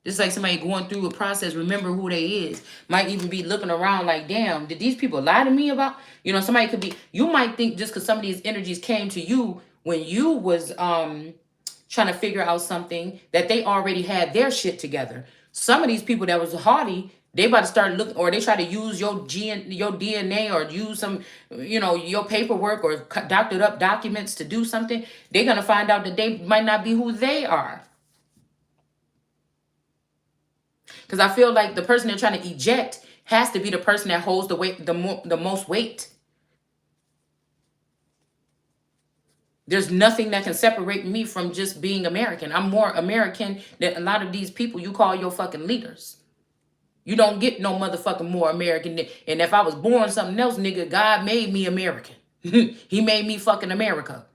This is like somebody going through a process, remember who they is. Might even be looking around like, damn, did these people lie to me about? You know, somebody could be, you might think just because some of these energies came to you when you was trying to figure out something that they already had their shit together. Some of these people that was haughty, they about to start looking, or they try to use your DNA or use some, your paperwork or doctored up documents to do something. They're going to find out that they might not be who they are. Because I feel like the person they're trying to eject has to be the person that holds the weight, the most weight. There's nothing that can separate me from just being American. I'm more American than a lot of these people you call your fucking leaders. You don't get no motherfucking more American. And if I was born something else, nigga, God made me American. He made me fucking America.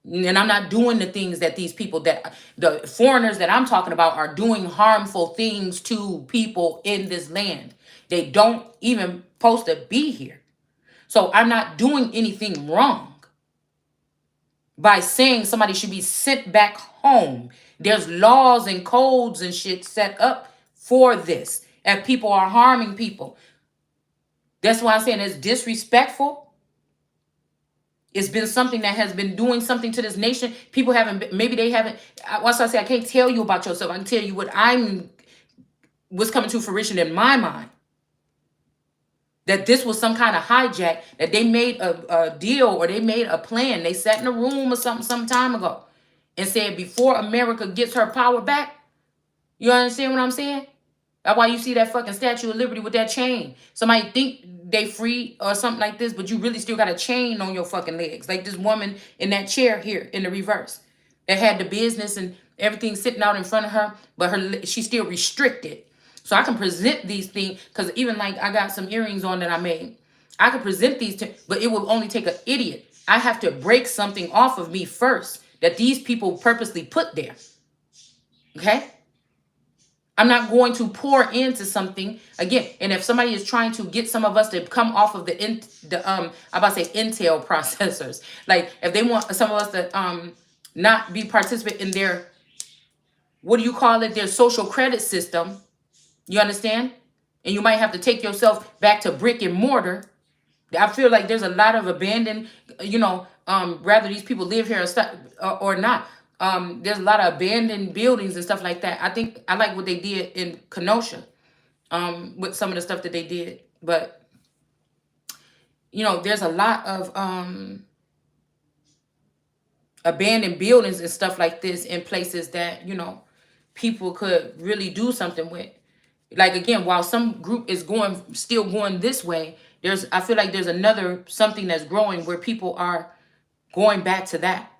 And I'm not doing the things that these people, that the foreigners that I'm talking about, are doing harmful things to people in this land. They don't even supposed to be here. So I'm not doing anything wrong by saying somebody should be sent back home. There's laws and codes and shit set up for this. And people are harming people. That's why I'm saying it's disrespectful. It's been something that has been doing something to this nation. People haven't, maybe they haven't. Once I say I can't tell you about yourself, I can tell you what's coming to fruition in my mind. That this was some kind of hijack, that they made a deal or they made a plan. They sat in a room or something some time ago and said, before America gets her power back, you understand what I'm saying? That's why you see that fucking Statue of Liberty with that chain. Somebody think they free or something like this, but you really still got a chain on your fucking legs. Like this woman in that chair here in the reverse that had the business and everything sitting out in front of her, but she's still restricted. So I can present these things, because even like I got some earrings on that I made. I could present these but it will only take an idiot. I have to break something off of me first that these people purposely put there. Okay? I'm not going to pour into something again. And if somebody is trying to get some of us to come off of I'm about to say Intel processors, like if they want some of us to not be participant in their, what do you call it, their social credit system, you understand? And you might have to take yourself back to brick and mortar. I feel like there's a lot of abandoned, whether these people live here or not. There's a lot of abandoned buildings and stuff like that. I think I like what they did in Kenosha, with some of the stuff that they did. But, there's a lot of abandoned buildings and stuff like this in places that, people could really do something with. Like, again, while some group is still going this way, I feel like there's another something that's growing where people are going back to that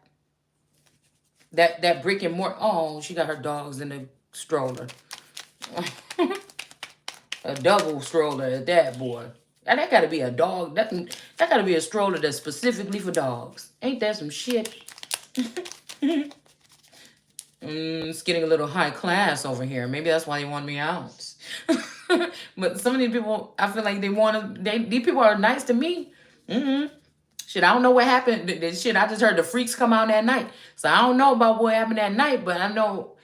brick and mortar. Oh, she got her dogs in the stroller. A double stroller at that, boy. Now, that gotta be a dog. That gotta be a stroller that's specifically for dogs. Ain't that some shit? It's getting a little high class over here. Maybe that's why they want me out. But some of these people, I feel like these people are nice to me. Shit, I don't know what happened. Shit, I just heard the freaks come out that night. So I don't know about what happened that night, but I know,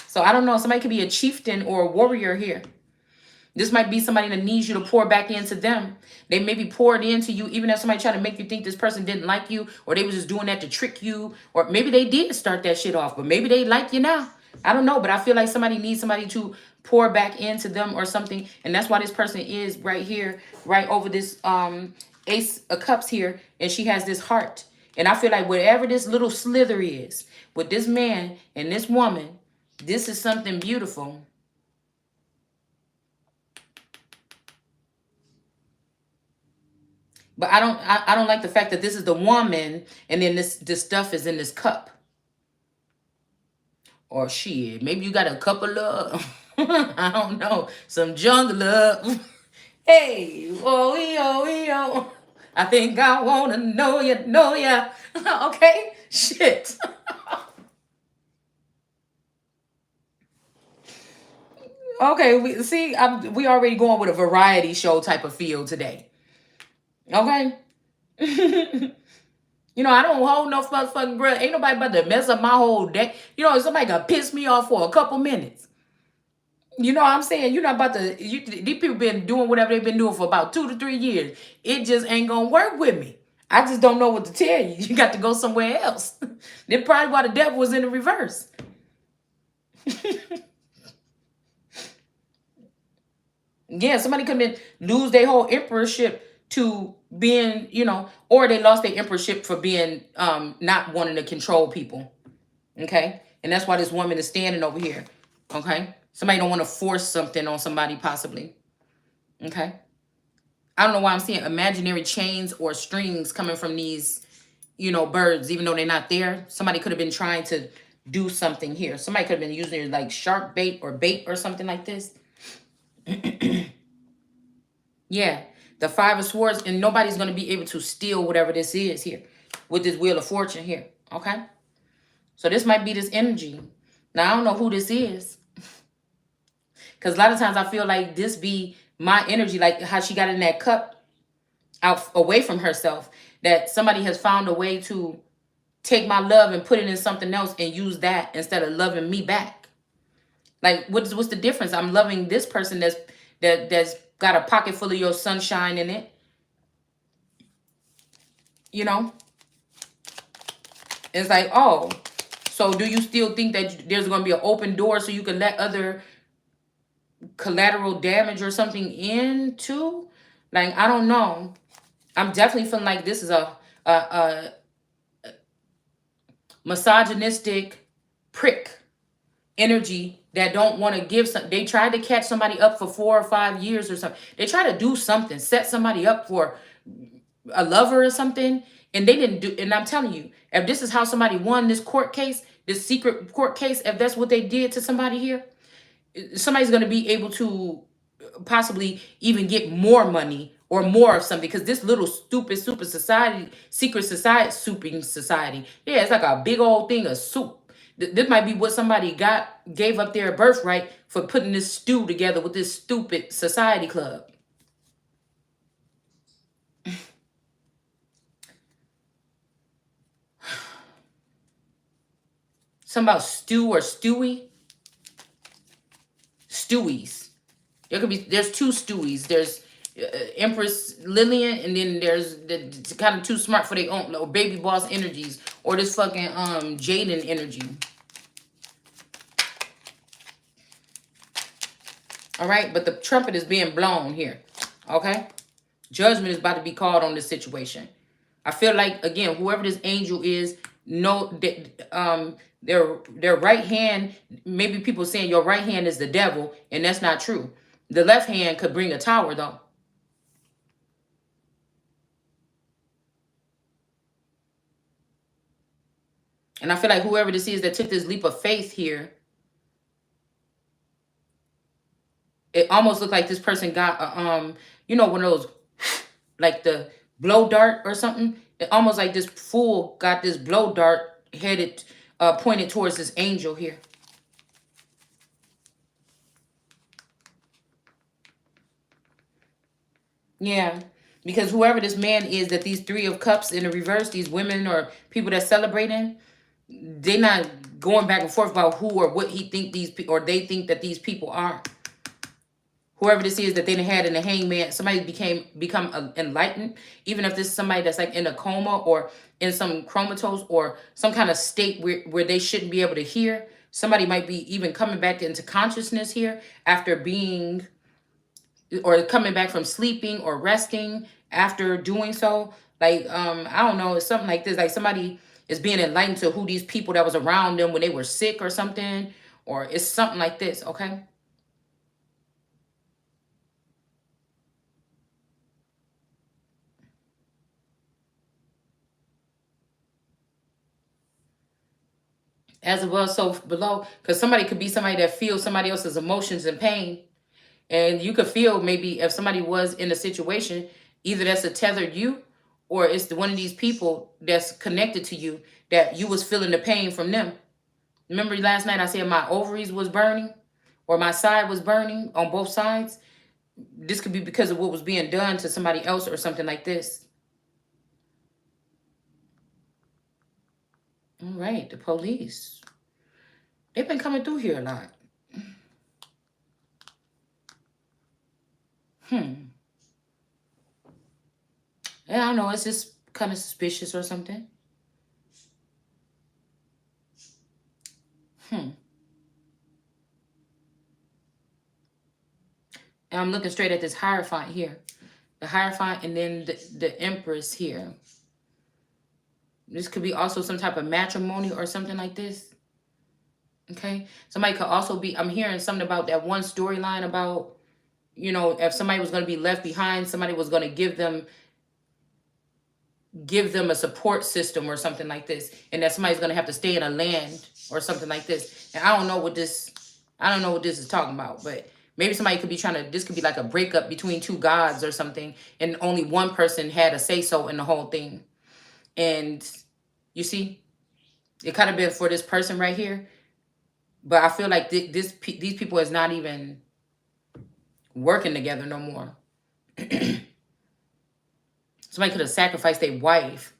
So I don't know. Somebody could be a chieftain or a warrior here. This might be somebody that needs you to pour back into them. They maybe poured into you, even if somebody tried to make you think this person didn't like you, or they was just doing that to trick you, or maybe they did start that shit off, but maybe they like you now. I don't know, but I feel like somebody needs somebody to pour back into them or something, and that's why this person is right here, right over this Ace of Cups here, and she has this heart. And I feel like whatever this little slither is with this man and this woman, this is something beautiful. But I don't like the fact that this is the woman and then this stuff is in this cup. Or shit, maybe you got a cup of love. I don't know. Some junk love. Hey, oh, yo. I think I want to know ya. Okay? Shit. Okay, we already going with a variety show type of feel today. Okay? You know, I don't hold no fucking breath. Ain't nobody about to mess up my whole day. You know, somebody got piss me off for a couple minutes. You know what I'm saying? You're not about to, these people been doing whatever they've been doing for about 2 to 3 years. It just ain't gonna work with me. I just don't know what to tell you. You got to go somewhere else. That's probably why the devil was in the reverse. Yeah, somebody come in, lose their whole emperorship to being, you know, or they lost their emperorship for being not wanting to control people. Okay? And that's why this woman is standing over here. Okay? Somebody don't want to force something on somebody possibly. Okay? I don't know why I'm seeing imaginary chains or strings coming from these, you know, birds, even though they're not there. Somebody could have been trying to do something here. Somebody could have been using it like shark bait or something like this. Yeah, the Five of Swords, and nobody's going to be able to steal whatever this is here with this Wheel of Fortune here, okay? So this might be this energy. Now, I don't know who this is, because a lot of times I feel like this be my energy, like how she got in that cup out away from herself, that somebody has found a way to take my love and put it in something else and use that instead of loving me back. Like, what's the difference? I'm loving this person that's got a pocket full of your sunshine in it. You know? It's like, oh, so do you still think that there's going to be an open door so you can let other collateral damage or something in too? Like, I don't know. I'm definitely feeling like this is a misogynistic prick energy that don't want to give some. They tried to catch somebody up for 4 or 5 years or something. They try to do something, set somebody up for a lover or something, and they didn't do. And I'm telling you, if this is how somebody won this court case, this secret court case, if that's what they did to somebody here, somebody's going to be able to possibly even get more money or more of something, because this little stupid society, secret society, souping society, yeah, it's like a big old thing of soup. This might be what somebody gave up their birthright for putting this stew together with this stupid society club. Something about stew or stewie. Stewies. There's 2 stewies. There's Empress Lillian, and then there's the kind of too smart for their own, or baby boss energies, or this fucking Jaden energy. All right, but the trumpet is being blown here. Okay, judgment is about to be called on this situation. I feel like, again, whoever this angel is, know that their right hand, maybe people saying your right hand is the devil, and that's not true. The left hand could bring a tower though. And I feel like whoever this is that took this leap of faith here, it almost looked like this person got you know, one of those, like the blow dart or something. It almost like this fool got this blow dart headed, pointed towards this angel here. Yeah, because whoever this man is, that these 3 of Cups in the reverse, these women or people that's celebrating, they're not going back and forth about who or what he think these people, or they think that these people are. whoever this is that they done had in the hangman, somebody become enlightened, even if this is somebody that's like in a coma or in some comatose or some kind of state where they shouldn't be able to hear. Somebody might be even coming back into consciousness here after being, or coming back from sleeping or resting after doing so. Like, I don't know, it's something like this. Like somebody is being enlightened to who these people that was around them when they were sick or something, or it's something like this, okay? As above, so below, because somebody could be somebody that feels somebody else's emotions and pain. And you could feel maybe if somebody was in a situation, either that's a tethered you, or it's one of these people that's connected to you, that you was feeling the pain from them. Remember last night I said my ovaries was burning, or my side was burning on both sides? This could be because of what was being done to somebody else or something like this. All right, the police. They've been coming through here a lot. Hmm. Yeah, I don't know. It's just kind of suspicious or something. Hmm. And I'm looking straight at this Hierophant here. The Hierophant and then the Empress here. This could be also some type of matrimony or something like this. Okay. Somebody could also be, I'm hearing something about that one storyline about, you know, if somebody was going to be left behind, somebody was going to give them a support system or something like this, and that somebody's going to have to stay in a land or something like this. And I don't know what this is talking about, but maybe somebody could be trying to, this could be like a breakup between two gods or something, and only one person had a say so in the whole thing. And you see, it could have been for this person right here, but I feel like these people is not even working together no more. Somebody could have sacrificed their wife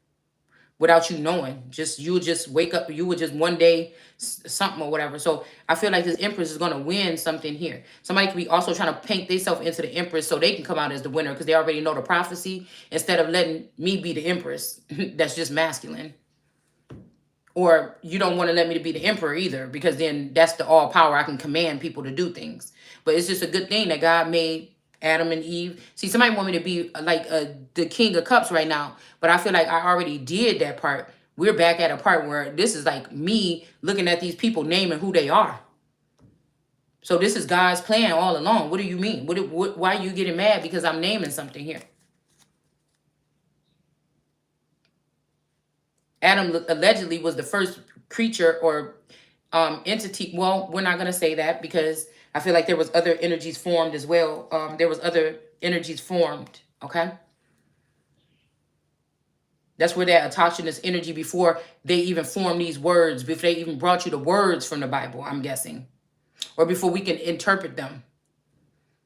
without you knowing. Just, you would just wake up, you would just one day something or whatever. So I feel like this Empress is going to win something here. Somebody could be also trying to paint themselves into the Empress so they can come out as the winner because they already know the prophecy, instead of letting me be the Empress. That's just masculine. Or you don't want to let me to be the emperor either, because then that's the all power. I can command people to do things. But it's just a good thing that God made Adam and Eve. See, somebody want me to be like the King of Cups right now, but I feel like I already did that part. We're back at a part where this is like me looking at these people, naming who they are. So this is God's plan all along. What do you mean? Why are you getting mad because I'm naming something here? Adam allegedly was the first creature or entity. Well, we're not going to say that because I feel like there was other energies formed as well. There was other energies formed. Okay. That's where that autogenous energy, before they even formed these words, before they even brought you the words from the Bible, I'm guessing, or before we can interpret them.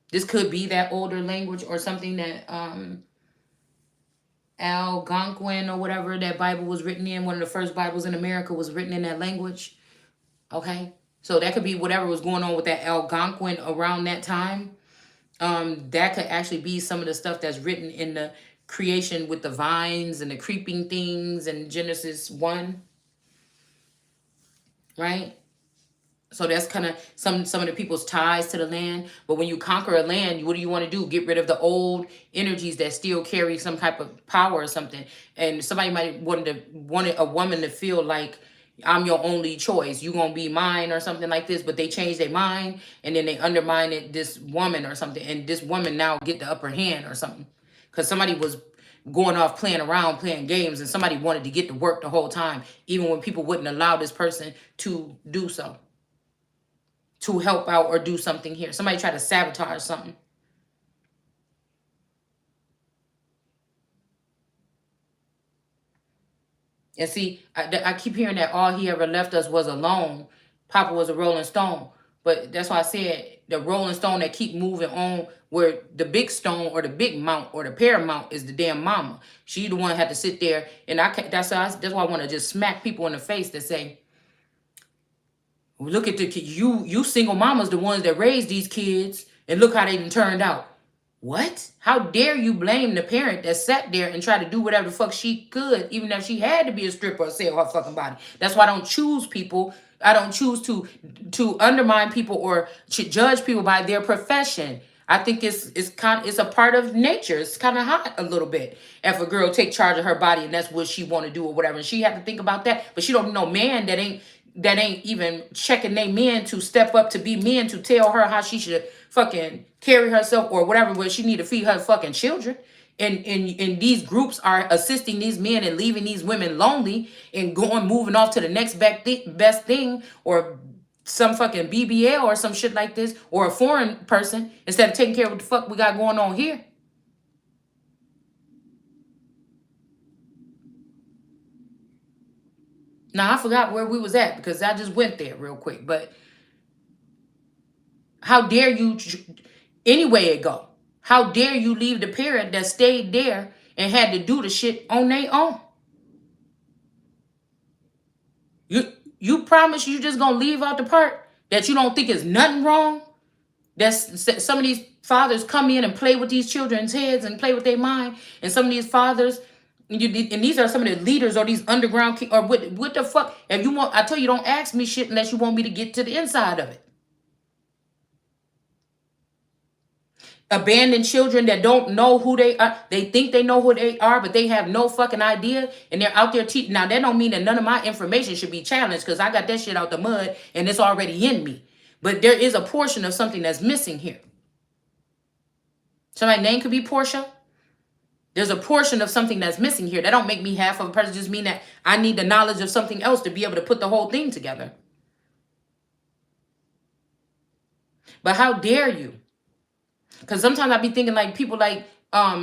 This could be that older language or something that Algonquin or whatever that Bible was written in. One of the first Bibles in America was written in that language. Okay. So that could be whatever was going on with that Algonquin around that time. That could actually be some of the stuff that's written in the creation with the vines and the creeping things in Genesis 1. Right? So that's kind of some of the people's ties to the land. But when you conquer a land, what do you want to do? Get rid of the old energies that still carry some type of power or something. And somebody might wanted a woman to feel like, I'm your only choice. You gonna be mine or something like this. But they changed their mind and then they undermined this woman or something. And this woman now get the upper hand or something. Because somebody was going off playing around, playing games, and somebody wanted to get to work the whole time, even when people wouldn't allow this person to do so, to help out or do something here. Somebody tried to sabotage something. And see, I keep hearing that all he ever left us was alone. Papa was a rolling stone. But that's why I said the rolling stone that keep moving on, where the big stone or the big mount or the paramount is the damn mama. She the one had to sit there. And I can't, that's why I want to just smack people in the face that say, look at the kid. You single mamas, the ones that raised these kids, And look how they done turned out. What? How dare you blame the parent that sat there and tried to do whatever the fuck she could, even if she had to be a stripper or sell her fucking body. That's why I don't choose people. I don't choose to undermine people or to judge people by their profession. I think it's a part of nature. It's kind of hot a little bit if a girl take charge of her body and that's what she want to do or whatever. And she have to think about that, but she don't know man that ain't even checking they men to step up to be men to tell her how she should fucking carry herself or whatever, where she need to feed her fucking children. And these groups are assisting these men and leaving these women lonely and moving off to the next best thing, or some fucking BBL or some shit like this, or a foreign person, instead of taking care of what the fuck we got going on here. Now I forgot where we was at because I just went there real quick. But how dare you, anyway it go, how dare you leave the parent that stayed there and had to do the shit on their own? You promise you just gonna leave out the part that you don't think is nothing wrong? That's some of these fathers come in and play with these children's heads and play with their mind, and some of these fathers, and these are some of the leaders or these underground or what the fuck? If you want, I tell you, don't ask me shit unless you want me to get to the inside of it. Abandoned children that don't know who they are. They think they know who they are, but they have no fucking idea. And they're out there teaching. Now, that don't mean that none of my information should be challenged, because I got that shit out the mud and it's already in me. But there is a portion of something that's missing here. Somebody's name could be Portia. There's a portion of something that's missing here. That don't make me half of a person. Just mean that I need the knowledge of something else to be able to put the whole thing together. But how dare you? Because sometimes I be thinking like people like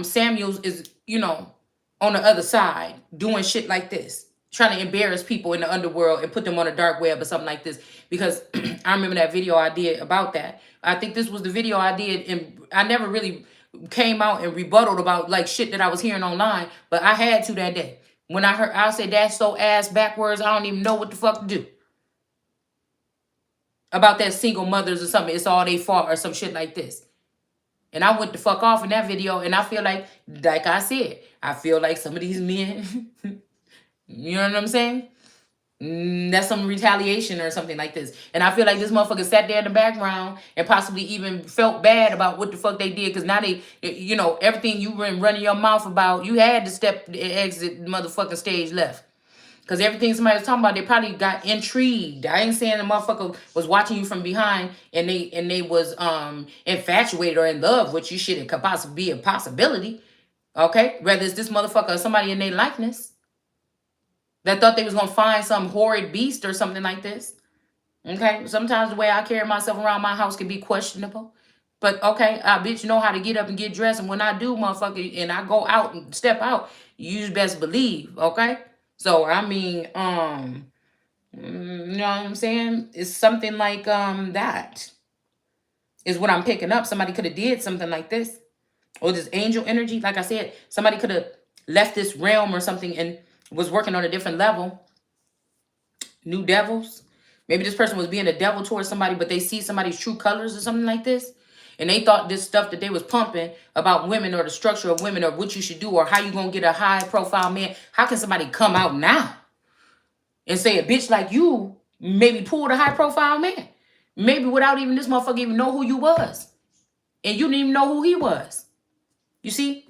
Samuels is, on the other side doing shit like this, trying to embarrass people in the underworld and put them on a dark web or something like this. Because I remember that video I did about that. I think this was the video I did, and I never really came out and rebutted about like shit that I was hearing online, but I had to that day. When I said that's so ass backwards, I don't even know what the fuck to do. About that single mothers or something, it's all they fault or some shit like this. And I went the fuck off in that video, and I feel like I said, I feel like some of these men, you know what I'm saying? That's some retaliation or something like this. And I feel like this motherfucker sat there in the background and possibly even felt bad about what the fuck they did, because now they, everything you been running your mouth about, you had to exit motherfucking stage left. Because everything somebody was talking about, they probably got intrigued. I ain't saying the motherfucker was watching you from behind and they was infatuated or in love with you. Shit, it could possibly be a possibility. Okay? Whether it's this motherfucker or somebody in their likeness that thought they was going to find some horrid beast or something like this. Okay? Sometimes the way I carry myself around my house can be questionable. But okay, I bitch know how to get up and get dressed. And when I do, motherfucker, and I go out and step out, you best believe, okay? So, I mean, you know what I'm saying? It's something like that is what I'm picking up. Somebody could have did something like this. Or this angel energy. Like I said, somebody could have left this realm or something and was working on a different level. New devils. Maybe this person was being a devil towards somebody, but they see somebody's true colors or something like this. And they thought this stuff that they was pumping about women or the structure of women or what you should do or how you going to get a high profile man. How can somebody come out now and say a bitch like you maybe pulled a high profile man? Maybe without even this motherfucker even know who you was. And you didn't even know who he was. You see?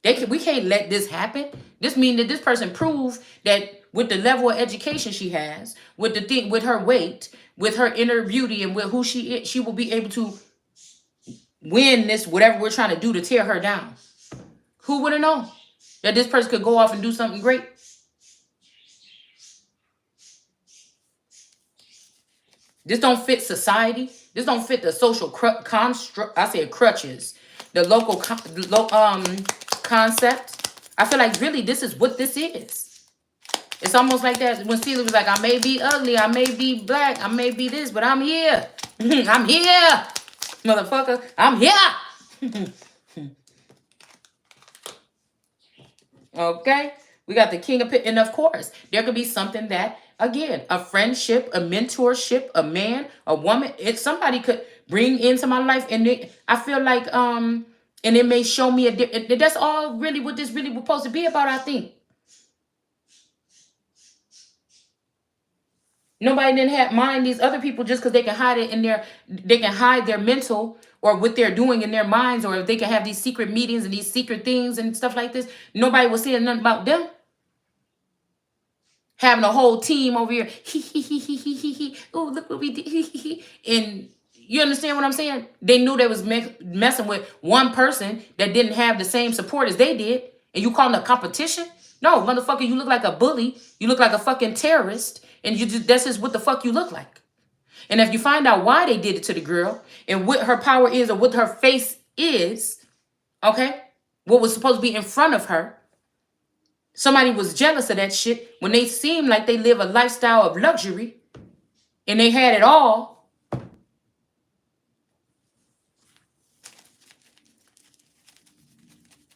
We can't let this happen. This means that this person proved that with the level of education she has, with the thing, with her weight, with her inner beauty, and with who she is, she will be able to win this, whatever we're trying to do to tear her down. Who would have known that this person could go off and do something great? This don't fit society. This don't fit the social construct. I said crutches. The local concept. I feel like really this is what this is. It's almost like that when Celia was like, I may be ugly, I may be black, I may be this, but I'm here. I'm here. Motherfucker, I'm here. Okay? We got the King of and of course, there could be something that, again, a friendship, a mentorship, a man, a woman, somebody could bring into my life, and I feel like and it may show me that's all really what this really was supposed to be about, I think. Nobody didn't have mind these other people just because they can hide it in they can hide their mental or what they're doing in their minds, or if they can have these secret meetings and these secret things and stuff like this. Nobody was saying nothing about them. Having a whole team over here, oh, look what we did, and you understand what I'm saying? They knew they was messing with one person that didn't have the same support as they did, and you calling a competition? No, motherfucker, you look like a bully. You look like a fucking terrorist, and that's just what the fuck you look like. And if you find out why they did it to the girl and what her power is or what her face is, okay, what was supposed to be in front of her, somebody was jealous of that shit when they seemed like they live a lifestyle of luxury and they had it all.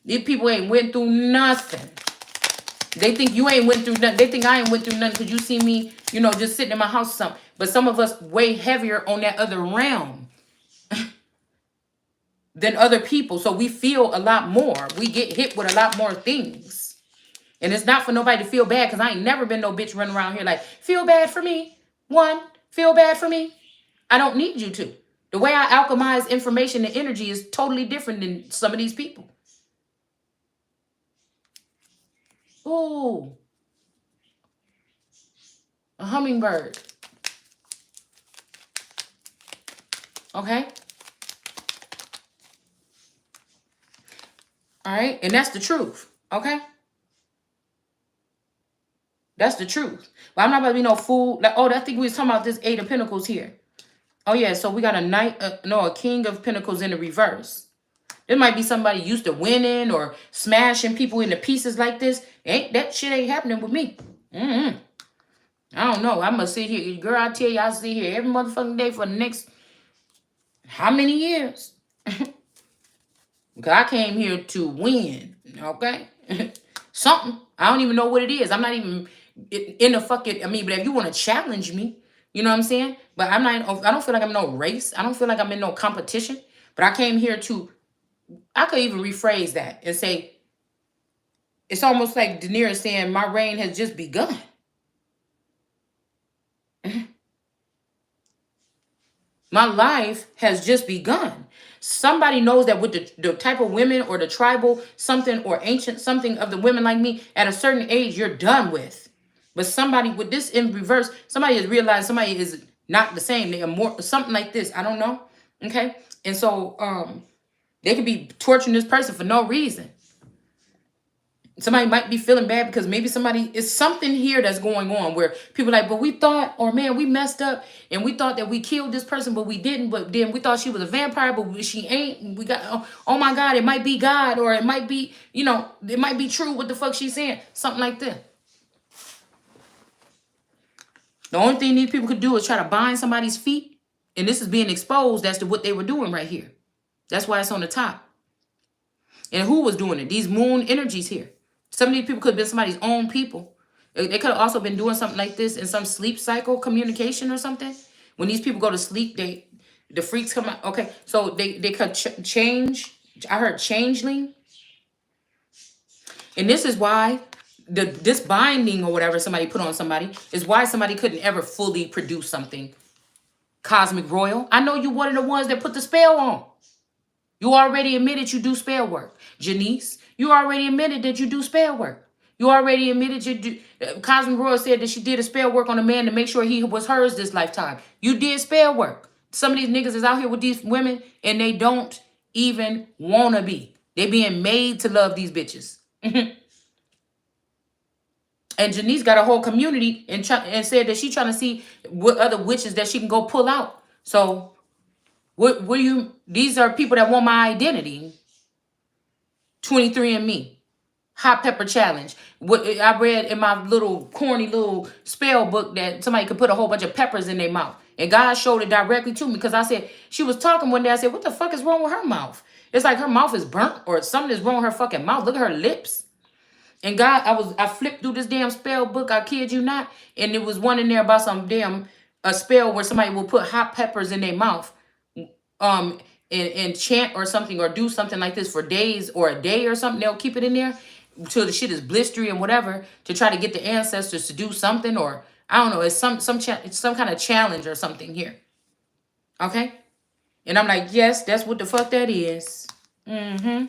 These people ain't went through nothing. They think you ain't went through nothing. They think I ain't went through nothing because you see me, just sitting in my house or something. But some of us way heavier on that other realm than other people. So we feel a lot more. We get hit with a lot more things. And it's not for nobody to feel bad, because I ain't never been no bitch running around here like, feel bad for me. Feel bad for me. I don't need you to. The way I alchemize information and energy is totally different than some of these people. Ooh. A hummingbird. Okay. All right. And that's the truth. Okay. That's the truth. But I'm not about to be no fool. Like, I think we was talking about this Eight of Pentacles here. Oh, yeah. So we got a King of Pentacles in the reverse. There might be somebody used to winning or smashing people into pieces like this. That shit ain't happening with me. I don't know. I'm going to sit here. Girl, I tell you, I'll sit here every motherfucking day for the next how many years? Because I came here to win. Okay? Something. I don't even know what it is. I'm not even in the fucking, but if you want to challenge me, you know what I'm saying? But I don't feel like I'm in no race. I don't feel like I'm in no competition. But I came here I could even rephrase that and say, it's almost like Daenerys saying, my reign has just begun. My life has just begun. Somebody knows that with the type of women or the tribal something or ancient something of the women like me, at a certain age, you're done with. But somebody with this in reverse, somebody has realized somebody is not the same. They are more, something like this. I don't know. Okay. And so they could be torturing this person for no reason. Somebody might be feeling bad because maybe it's something here that's going on where people are like, but we thought, or man, we messed up and we thought that we killed this person, but we didn't. But then we thought she was a vampire, but she ain't. We got, oh my God, it might be God, or it might be, it might be true what the fuck she's saying. Something like that. The only thing these people could do is try to bind somebody's feet. And this is being exposed as to what they were doing right here. That's why it's on the top. And who was doing it? These moon energies here. Some of these people could have been somebody's own people. They could have also been doing something like this in some sleep cycle communication or something. When these people go to sleep, the freaks come out. Okay, so they could change. I heard changeling. And this is why this binding or whatever somebody put on somebody is why somebody couldn't ever fully produce something. Cosmic Royal, I know you one of the ones that put the spell on. You already admitted you do spell work. Janice, you already admitted that you do spell work. You already admitted you do. Cosmic Royal said that she did a spell work on a man to make sure he was hers this lifetime. You did spell work. Some of these niggas is out here with these women and they don't even want to be. They being made to love these bitches. And Janice got a whole community and said that she trying to see what other witches that she can go pull out. So these are people that want my identity. 23andMe, Hot Pepper Challenge. What I read in my little corny little spell book that somebody could put a whole bunch of peppers in their mouth. And God showed it directly to me because I said, she was talking one day. I said, what the fuck is wrong with her mouth? It's like her mouth is burnt or something is wrong with her fucking mouth. Look at her lips. And God, I flipped through this damn spell book, I kid you not, and it was one in there about some damn a spell where somebody will put hot peppers in their mouth, um, and chant or something or do something like this for days or a day or something. They'll keep it in there till the shit is blistery and whatever to try to get the ancestors to do something, or I don't know. It's it's some kind of challenge or something here. Okay, and I'm like, yes, that's what the fuck that is. Mm-hmm.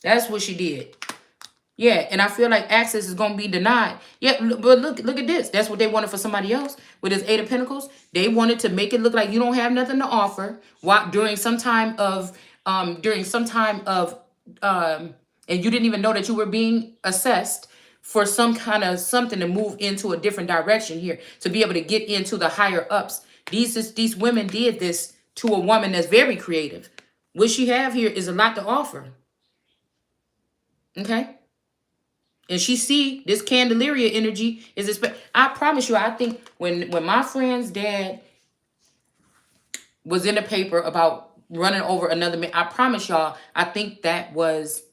That's what she did. Yeah, and I feel like access is gonna be denied. Yeah, but look at this. That's what they wanted for somebody else with this Eight of Pentacles. They wanted to make it look like you don't have nothing to offer. While during some time of and you didn't even know that you were being assessed for some kind of something to move into a different direction here to be able to get into the higher ups. These women did this to a woman that's very creative. What she have here is a lot to offer. Okay. And she see this Candelaria energy is I promise you, I think when my friend's dad was in the paper about running over another man, I promise y'all, I think that was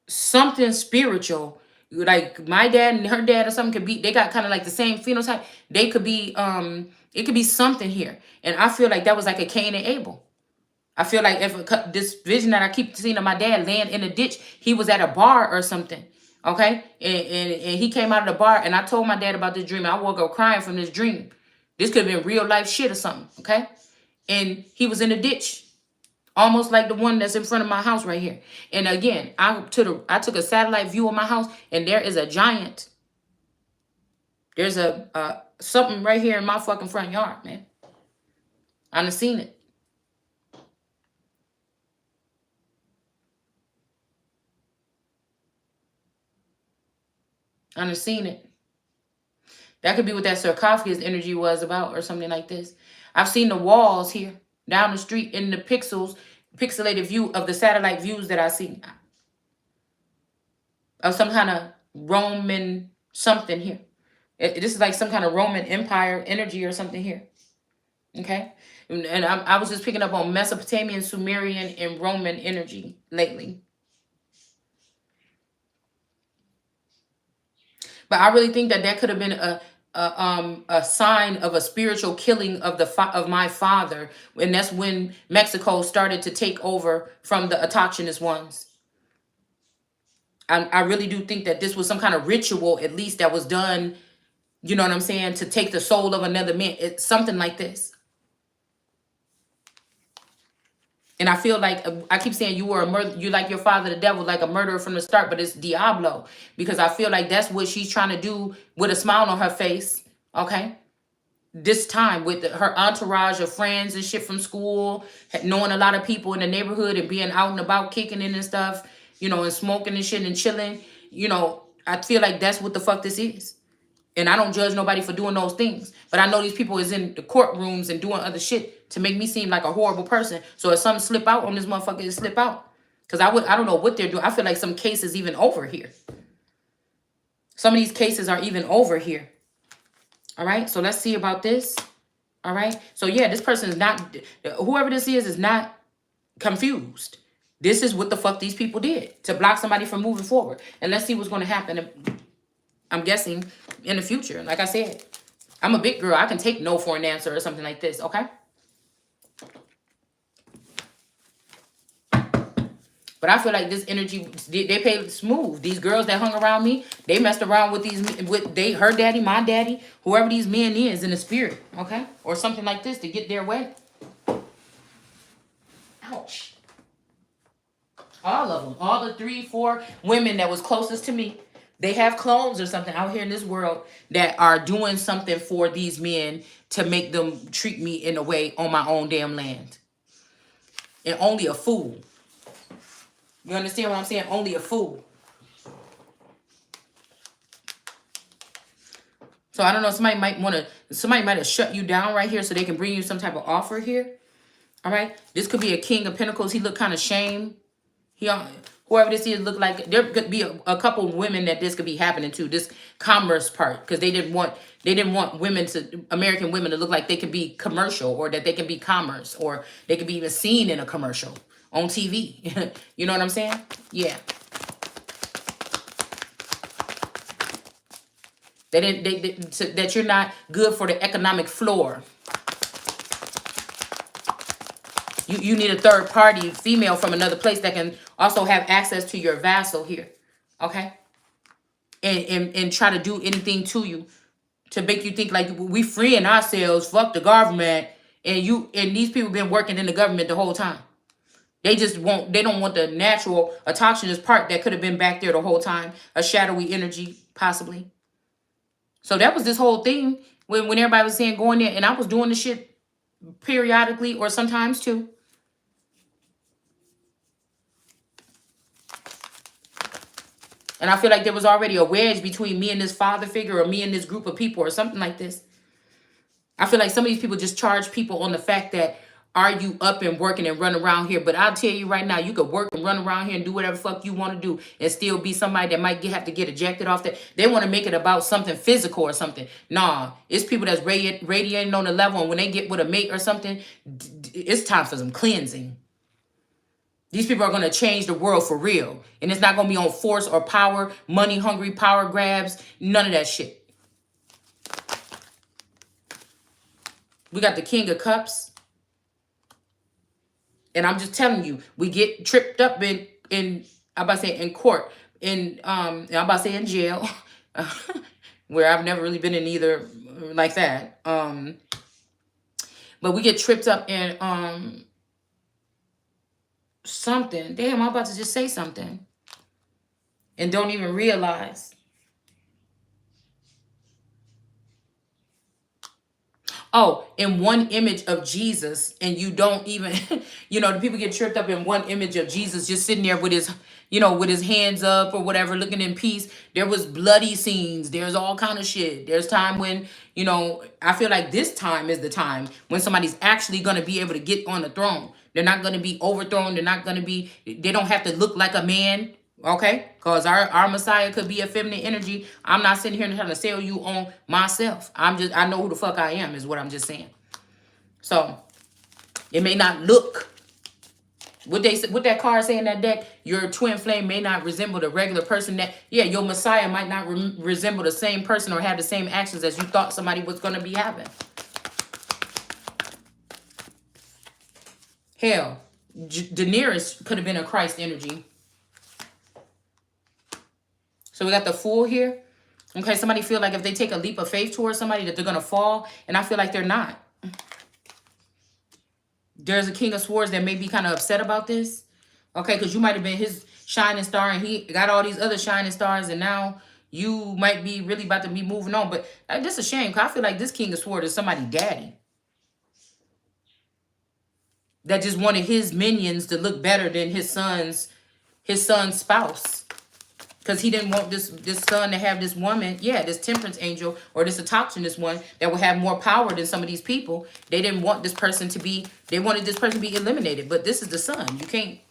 something spiritual. Like my dad and her dad or something could be, they got kind of like the same phenotype. They could be, it could be something here. And I feel like that was like a Cain and Abel. I feel like if this vision that I keep seeing of my dad laying in a ditch, he was at a bar or something. Okay. And he came out of the bar and I told my dad about this dream. I woke up crying from this dream. This could have been real life shit or something. Okay. And he was in a ditch, almost like the one that's in front of my house right here. And again, I took a satellite view of my house and there is a giant. There's a something right here in my fucking front yard, man. I done seen it. I done seen it. That could be what that sarcophagus energy was about or something like this. I've seen the walls here down the street in the pixelated view of the satellite views that I see of some kind of Roman something here. This is like some kind of Roman Empire energy or something here. Okay. And I was just picking up on Mesopotamian, Sumerian, and Roman energy lately. But I really think that that could have been a sign of a spiritual killing of of my father, and that's when Mexico started to take over from the autochthonous ones. I really do think that this was some kind of ritual, at least that was done. You know what I'm saying? To take the soul of another man, it's something like this. And I feel like I keep saying you were a murder. You like your father, the devil, like a murderer from the start, but it's Diablo because I feel like that's what she's trying to do with a smile on her face. Okay, this time with her entourage of friends and shit from school, knowing a lot of people in the neighborhood and being out and about, kicking in and stuff, you know, and smoking and shit and chilling. You know, I feel like that's what the fuck this is. And I don't judge nobody for doing those things. But I know these people is in the courtrooms and doing other shit to make me seem like a horrible person. So if something slip out on this motherfucker, it slip out. Because I don't know what they're doing. I feel like some cases even over here. Some of these cases are even over here. All right. So let's see about this. All right. So yeah, this person is not, whoever this is not confused. This is what the fuck these people did to block somebody from moving forward. And let's see what's going to happen. I'm guessing in the future. Like I said, I'm a big girl. I can take no for an answer or something like this. Okay. But I feel like this energy, they played smooth. These girls that hung around me, they messed around with her daddy, my daddy, whoever these men is in the spirit. Okay. Or something like this to get their way. Ouch. All of them. All the 3, 4 women that was closest to me. They have clones or something out here in this world that are doing something for these men to make them treat me in a way on my own damn land. And only a fool. You understand what I'm saying? Only a fool. So I don't know. Somebody might have shut you down right here so they can bring you some type of offer here. All right. This could be a King of Pentacles. He looked kind of shamed. Whoever this is look like there could be a couple of women that this could be happening to, this commerce part, because they didn't want American women to look like they could be commercial or that they can be commerce or they could be even seen in a commercial. on TV. You know what I'm saying? Yeah. That you're not good for the economic floor. You need a third party female from another place that can also have access to your vassal here. Okay? And try to do anything to you to make you think like we freeing ourselves, fuck the government, and these people been working in the government the whole time. They don't want the natural autochthonous part that could have been back there the whole time, a shadowy energy possibly. So that was this whole thing when everybody was saying go in there, and I was doing the shit periodically or sometimes too. And I feel like there was already a wedge between me and this father figure or me and this group of people or something like this. I feel like some of these people just charge people on the fact that are you up and working and running around here? But I'll tell you right now, you could work and run around here and do whatever the fuck you want to do and still be somebody that might have to get ejected off that. They want to make it about something physical or something. Nah, it's people that's radiating on the level, and when they get with a mate or something, it's time for some cleansing. These people are going to change the world for real. And it's not going to be on force or power, money hungry, power grabs, none of that shit. We got the King of Cups. And I'm just telling you, we get tripped up in I'm about to say in court, I'm about to say in jail, where I've never really been in either like that. But we get tripped up in something. Damn, I'm about to just say something and don't even realize. Oh, in one image of Jesus, and you don't even, the people get tripped up in one image of Jesus just sitting there with his, with his hands up or whatever, looking in peace. There was bloody scenes. There's all kind of shit. There's time when, I feel like this time is the time when somebody's actually going to be able to get on the throne. They're not going to be overthrown. They don't have to look like a man. Okay, because our Messiah could be a feminine energy. I'm not sitting here trying to sell you on myself. I know who the fuck I am is what I'm just saying. So it may not look what that card say in that deck. Your twin flame may not resemble the regular person your Messiah might not resemble the same person or have the same actions as you thought somebody was going to be having. Hell, Daenerys could have been a Christ energy. So we got the Fool here. Okay, somebody feel like if they take a leap of faith towards somebody that they're going to fall. And I feel like they're not. There's a King of Swords that may be kind of upset about this. Okay, because you might have been his shining star and he got all these other shining stars. And now you might be really about to be moving on. But this is a shame because I feel like this King of Swords is somebody's daddy. That just wanted his minions to look better than his son's spouse. Because he didn't want this son to have this woman, this temperance angel or this autochthonous one that would have more power than some of these people. They didn't want this person to be, they wanted this person to be eliminated. But this is the son.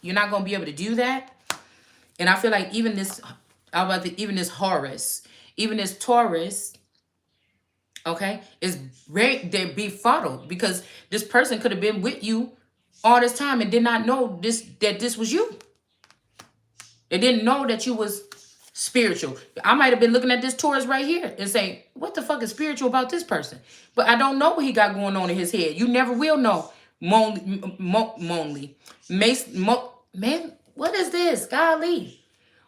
You're not going to be able to do that. And I feel like even this Horus, even this Taurus, okay, is they're befuddled because this person could have been with you all this time and did not know that this was you. They didn't know that you was spiritual. I might have been looking at this Taurus right here and saying, what the fuck is spiritual about this person? But I don't know what he got going on in his head. You never will know. Man, what is this? Golly.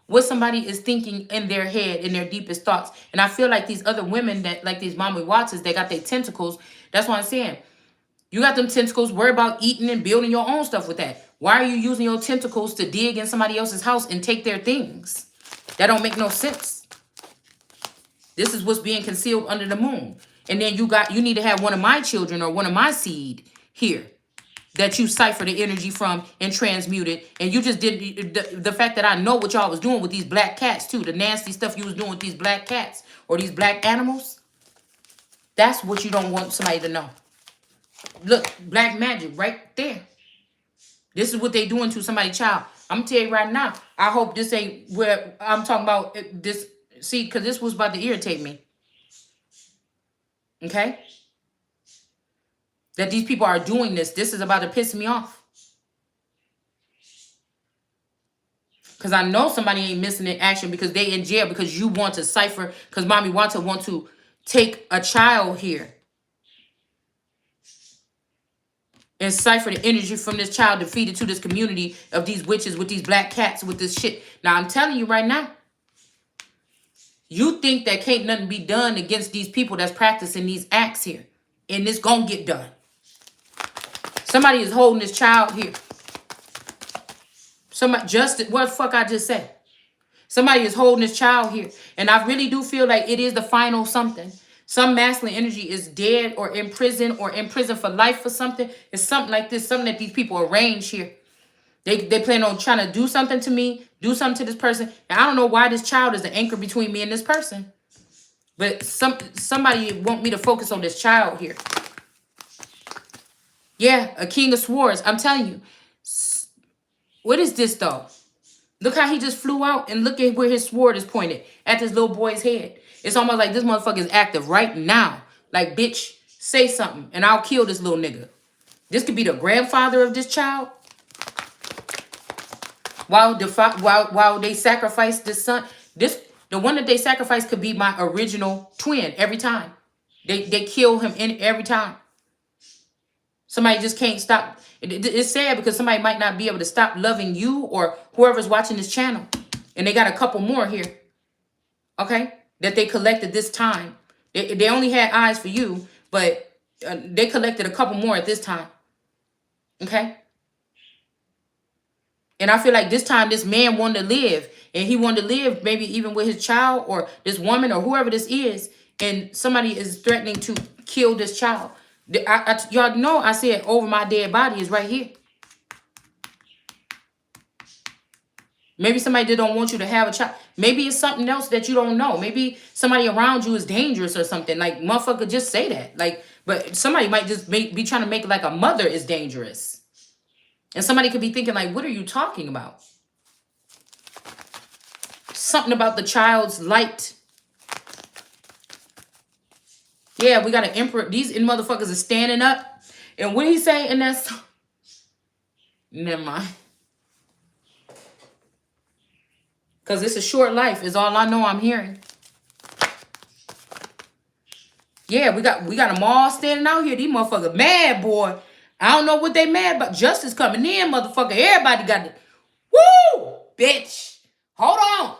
What somebody is thinking in their head, in their deepest thoughts. And I feel like these other women that, like these Mommy Wattses, they got their tentacles. That's what I'm saying. You got them tentacles, worry about eating and building your own stuff with that. Why are you using your tentacles to dig in somebody else's house and take their things? That don't make no sense. This is what's being concealed under the moon. And then you need to have one of my children or one of my seed here that you cipher the energy from and transmute it. And you just did the fact that I know what y'all was doing with these black cats too. The nasty stuff you was doing with these black cats or these black animals. That's what you don't want somebody to know. Look, black magic right there. This is what they doing to somebody's child. I'm going to tell you right now, I hope this ain't where I'm talking about this. See, because this was about to irritate me. Okay? That these people are doing this. This is about to piss me off. Because I know somebody ain't missing in action because they in jail because you want to cipher, because mommy want to take a child here and cipher the energy from this child to feed it to this community of these witches with these black cats with this shit. Now I'm telling you right now, you think that can't nothing be done against these people that's practicing these acts here. And it's gonna get done. Somebody is holding this child here. Somebody just what the fuck I just said. Somebody is holding this child here. And I really do feel like it is the final something. Some masculine energy is dead or in prison for life for something. It's something like this, something that these people arrange here. They plan on trying to do something to me, do something to this person. And I don't know why this child is the anchor between me and this person. But somebody want me to focus on this child here. Yeah, a king of swords. I'm telling you. What is this though? Look how he just flew out and look at where his sword is pointed at this little boy's head. It's almost like this motherfucker is active right now. Like, bitch, say something and I'll kill this little nigga. This could be the grandfather of this child. While they sacrifice this son, the one that they sacrifice could be my original twin every time. They kill him in every time. Somebody just can't stop. It's sad because somebody might not be able to stop loving you or whoever's watching this channel. And they got a couple more here. Okay? That they collected this time. They only had eyes for you, but they collected a couple more at this time. Okay? And I feel like this time this man wanted to live. And he wanted to live maybe even with his child or this woman or whoever this is. And somebody is threatening to kill this child. Y'all know I said over my dead body is right here. Maybe somebody that don't want you to have a child. Maybe it's something else that you don't know. Maybe somebody around you is dangerous or something. Like, motherfucker, just say that. Like, but somebody might just be trying to make it like a mother is dangerous. And somebody could be thinking like, what are you talking about? Something about the child's light. Yeah, we got an emperor. These motherfuckers are standing up. And what he say in that song? Never mind. Because it's a short life is all I know I'm hearing. Yeah, we got them all standing out here. These motherfuckers mad, boy. I don't know what they mad about. Justice coming in, motherfucker. Everybody got it. Woo! Bitch. Hold on.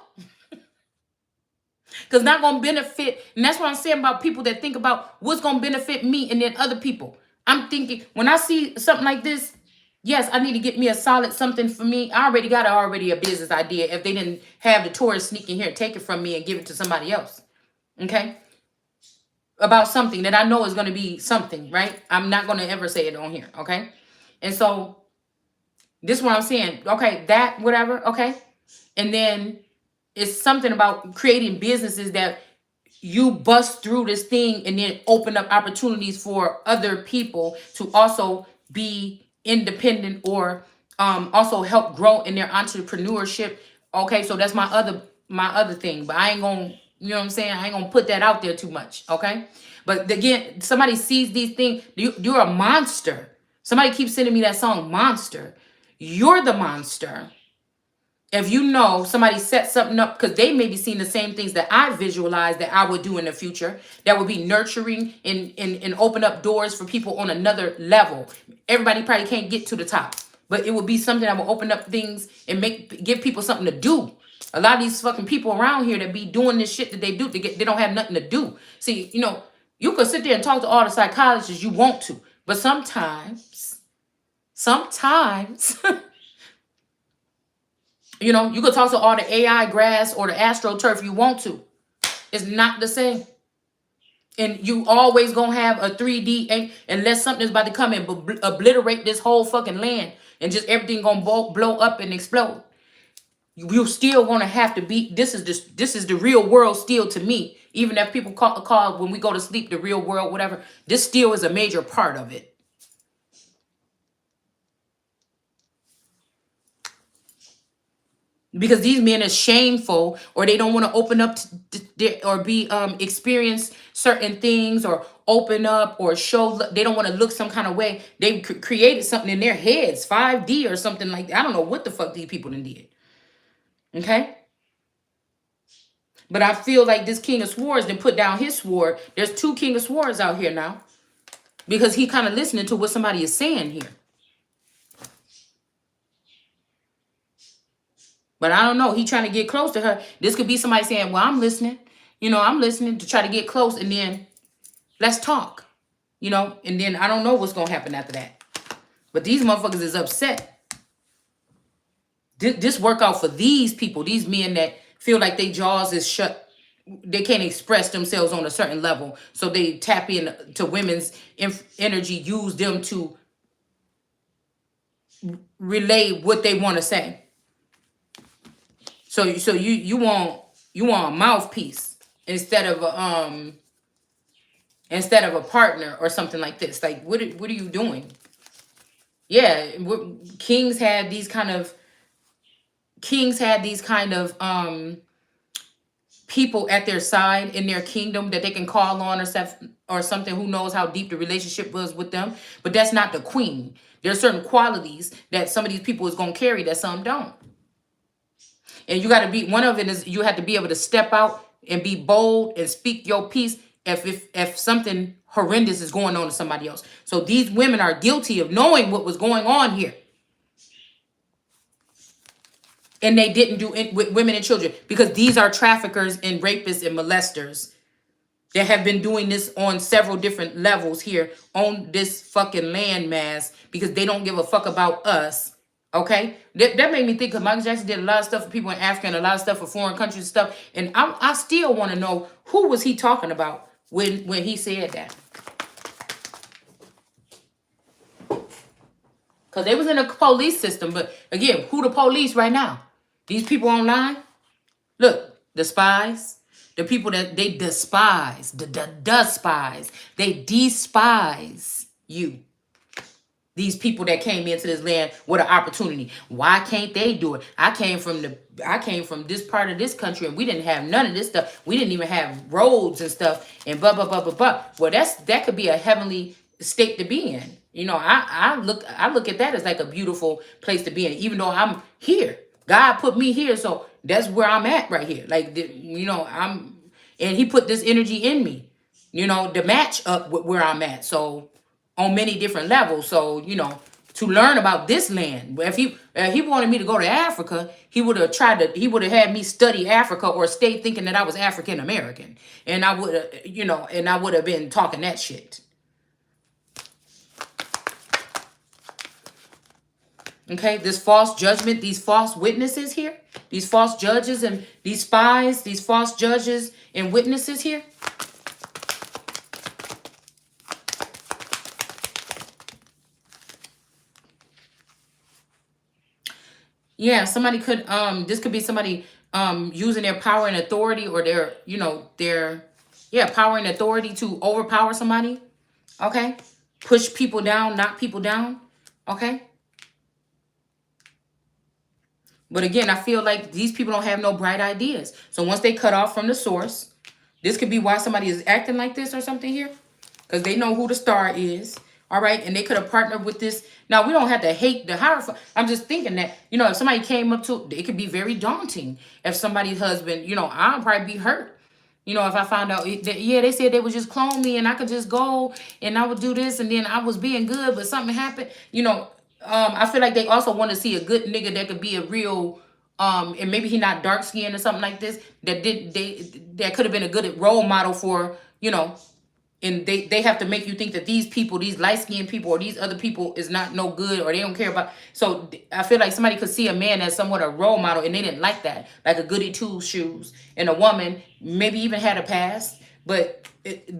Because not going to benefit. And that's what I'm saying about people that think about what's going to benefit me and then other people. I'm thinking, when I see something like this, yes, I need to get me a solid something for me. I already got a business idea if they didn't have the tourists sneak in here and take it from me and give it to somebody else. Okay? About something that I know is going to be something, right? I'm not going to ever say it on here, okay? And so, this is what I'm saying. Okay, that, whatever, okay? And then, it's something about creating businesses that you bust through this thing and then open up opportunities for other people to also be independent or also help grow in their entrepreneurship. Okay, so that's my other thing. But I ain't gonna, you know what I'm saying? I ain't gonna put that out there too much, okay? But again, somebody sees these things. You're a monster. Somebody keeps sending me that song, Monster. You're the monster. If you know somebody set something up, because they may be seeing the same things that I visualize that I would do in the future, that would be nurturing and open up doors for people on another level. Everybody probably can't get to the top, but it would be something that will open up things and give people something to do. A lot of these fucking people around here that be doing this shit that they do, they don't have nothing to do. See, you could sit there and talk to all the psychologists you want to, but sometimes, you could talk to all the AI grass or the astroturf you want to. It's not the same. And you always gonna have a 3D, unless something is about to come and obliterate this whole fucking land and just everything gonna blow up and explode. You still gonna have to be. This is the real world still to me. Even if people call when we go to sleep the real world, whatever. This still is a major part of it. Because these men are shameful, or they don't want to open up or be experience certain things, or open up or show. They don't want to look some kind of way. They created something in their heads, 5D or something like that. I don't know what the fuck these people done did. Okay? But I feel like this King of Swords didn't put down his sword. There's two King of Swords out here now. Because he kind of listening to what somebody is saying here. But I don't know. He trying to get close to her. This could be somebody saying, well, I'm listening. I'm listening to try to get close. And then let's talk. And then I don't know what's going to happen after that. But these motherfuckers is upset. This work out for these people. These men that feel like their jaws is shut. They can't express themselves on a certain level. So they tap in to women's energy. Use them to relay what they want to say. So you want a mouthpiece instead of a partner or something like this. Like what are you doing? Yeah, kings had these kind of people at their side in their kingdom that they can call on or something. Who knows how deep the relationship was with them? But that's not the queen. There are certain qualities that some of these people is gonna carry that some don't. And you got to be, one of it is you have to be able to step out and be bold and speak your piece if something horrendous is going on to somebody else. So these women are guilty of knowing what was going on here. And they didn't do it with women and children, because these are traffickers and rapists and molesters that have been doing this on several different levels here on this fucking landmass, because they don't give a fuck about us. Okay, that made me think, because Michael Jackson did a lot of stuff for people in Africa and a lot of stuff for foreign countries and stuff. And I still want to know, who was he talking about when he said that? Because they was in a police system. But again, who the police right now? These people online? Look, the spies. The people that they despise. Despise. They despise you. These people that came into this land with an opportunity. Why can't they do it? I came from this part of this country, and we didn't have none of this stuff. We didn't even have roads and stuff, and blah blah blah blah blah. Well, that could be a heavenly state to be in. I look at that as like a beautiful place to be in, even though I'm here. God put me here, so that's where I'm at right here. Like, and he put this energy in me, to match up with where I'm at. So on many different levels. So, to learn about this land. If he wanted me to go to Africa, he would have had me study Africa or stay thinking that I was African American. And I would have, been talking that shit. Okay, this false judgment, these false witnesses here, these false judges and these spies, these false judges and witnesses here. Yeah, somebody could, this could be somebody using their power and authority, or their power and authority to overpower somebody. Okay, push people down, knock people down. Okay. But again, I feel like these people don't have no bright ideas. So once they cut off from the source, this could be why somebody is acting like this or something here. Because they know who the star is. All right. And they could have partnered with this. Now, we don't have to hate the Hierophant. I'm just thinking that, if somebody came up to, it could be very daunting. If somebody's husband, I'll probably be hurt. If I found out, they said they would just clone me and I could just go and I would do this. And then I was being good, but something happened, I feel like they also want to see a good nigga that could be a real, and maybe he not dark skinned or something like this, that could have been a good role model for, and they have to make you think that these people, these light-skinned people, or these other people is not no good, or they don't care about. So I feel like somebody could see a man as somewhat a role model, and they didn't like that, like a goody two-shoes. And a woman maybe even had a past, but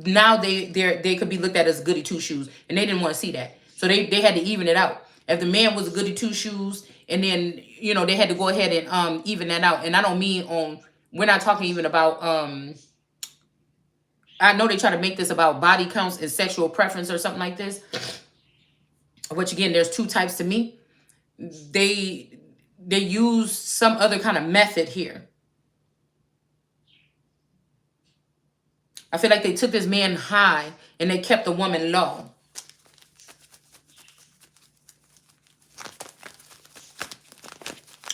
now they could be looked at as goody two-shoes, and they didn't want to see that. So they had to even it out. If the man was a goody two-shoes, and then, they had to go ahead and even that out. And I don't mean we're not talking even about, I know they try to make this about body counts and sexual preference or something like this. Which, again, there's two types to me. They use some other kind of method here. I feel like they took this man high and they kept the woman low.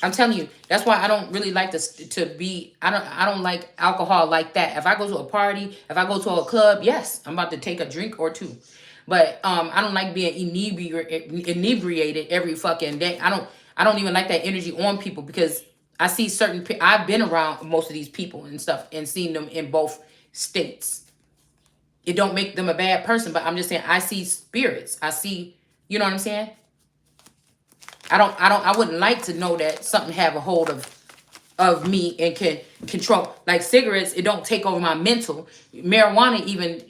I'm telling you, that's why I don't really like to be. I don't like alcohol like that. If I go to a party, if I go to a club, yes, I'm about to take a drink or two. But I don't like being inebriated every fucking day. I don't even like that energy on people because I see I've been around most of these people and stuff and seen them in both states. It don't make them a bad person, but I'm just saying I see spirits. I see, you know what I'm saying? I wouldn't like to know that something have a hold of me and can control. Like cigarettes, it don't take over my mental. Marijuana, even,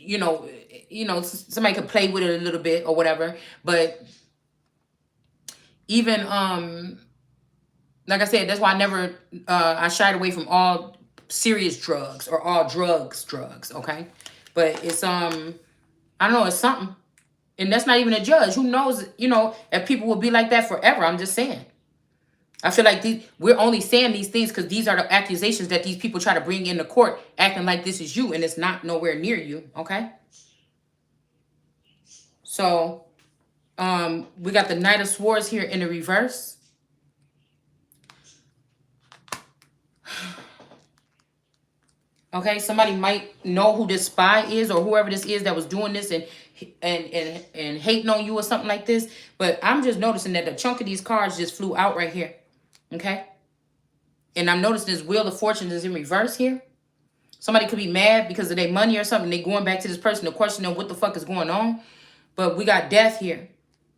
somebody could play with it a little bit or whatever. But even like I said, that's why I shied away from all serious drugs or all drugs, okay? But it's I don't know, it's something. And that's not even a judge. Who knows, if people will be like that forever. I'm just saying. I feel like we're only saying these things because these are the accusations that these people try to bring into court, acting like this is you, and it's not nowhere near you, okay? So, we got the Knight of Swords here in the reverse. Okay, somebody might know who this spy is or whoever this is that was doing this and hating on you or something like this. But I'm just noticing that a chunk of these cards just flew out right here. Okay? And I'm noticing this Wheel of Fortune is in reverse here. Somebody could be mad because of their money or something. They going back to this person to question them what the fuck is going on. But we got death here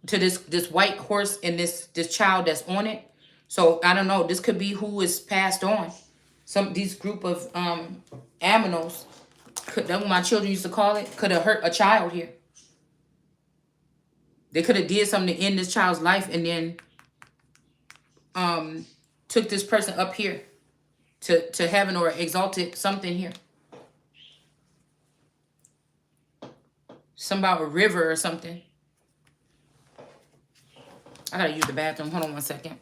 to this white horse and this child that's on it. So I don't know. This could be who is passed on. These group of aminos, that's what my children used to call it, could have hurt a child here. They could have did something to end this child's life and then took this person up here to heaven or exalted something here. Something about a river or something. I gotta use the bathroom. Hold on one second.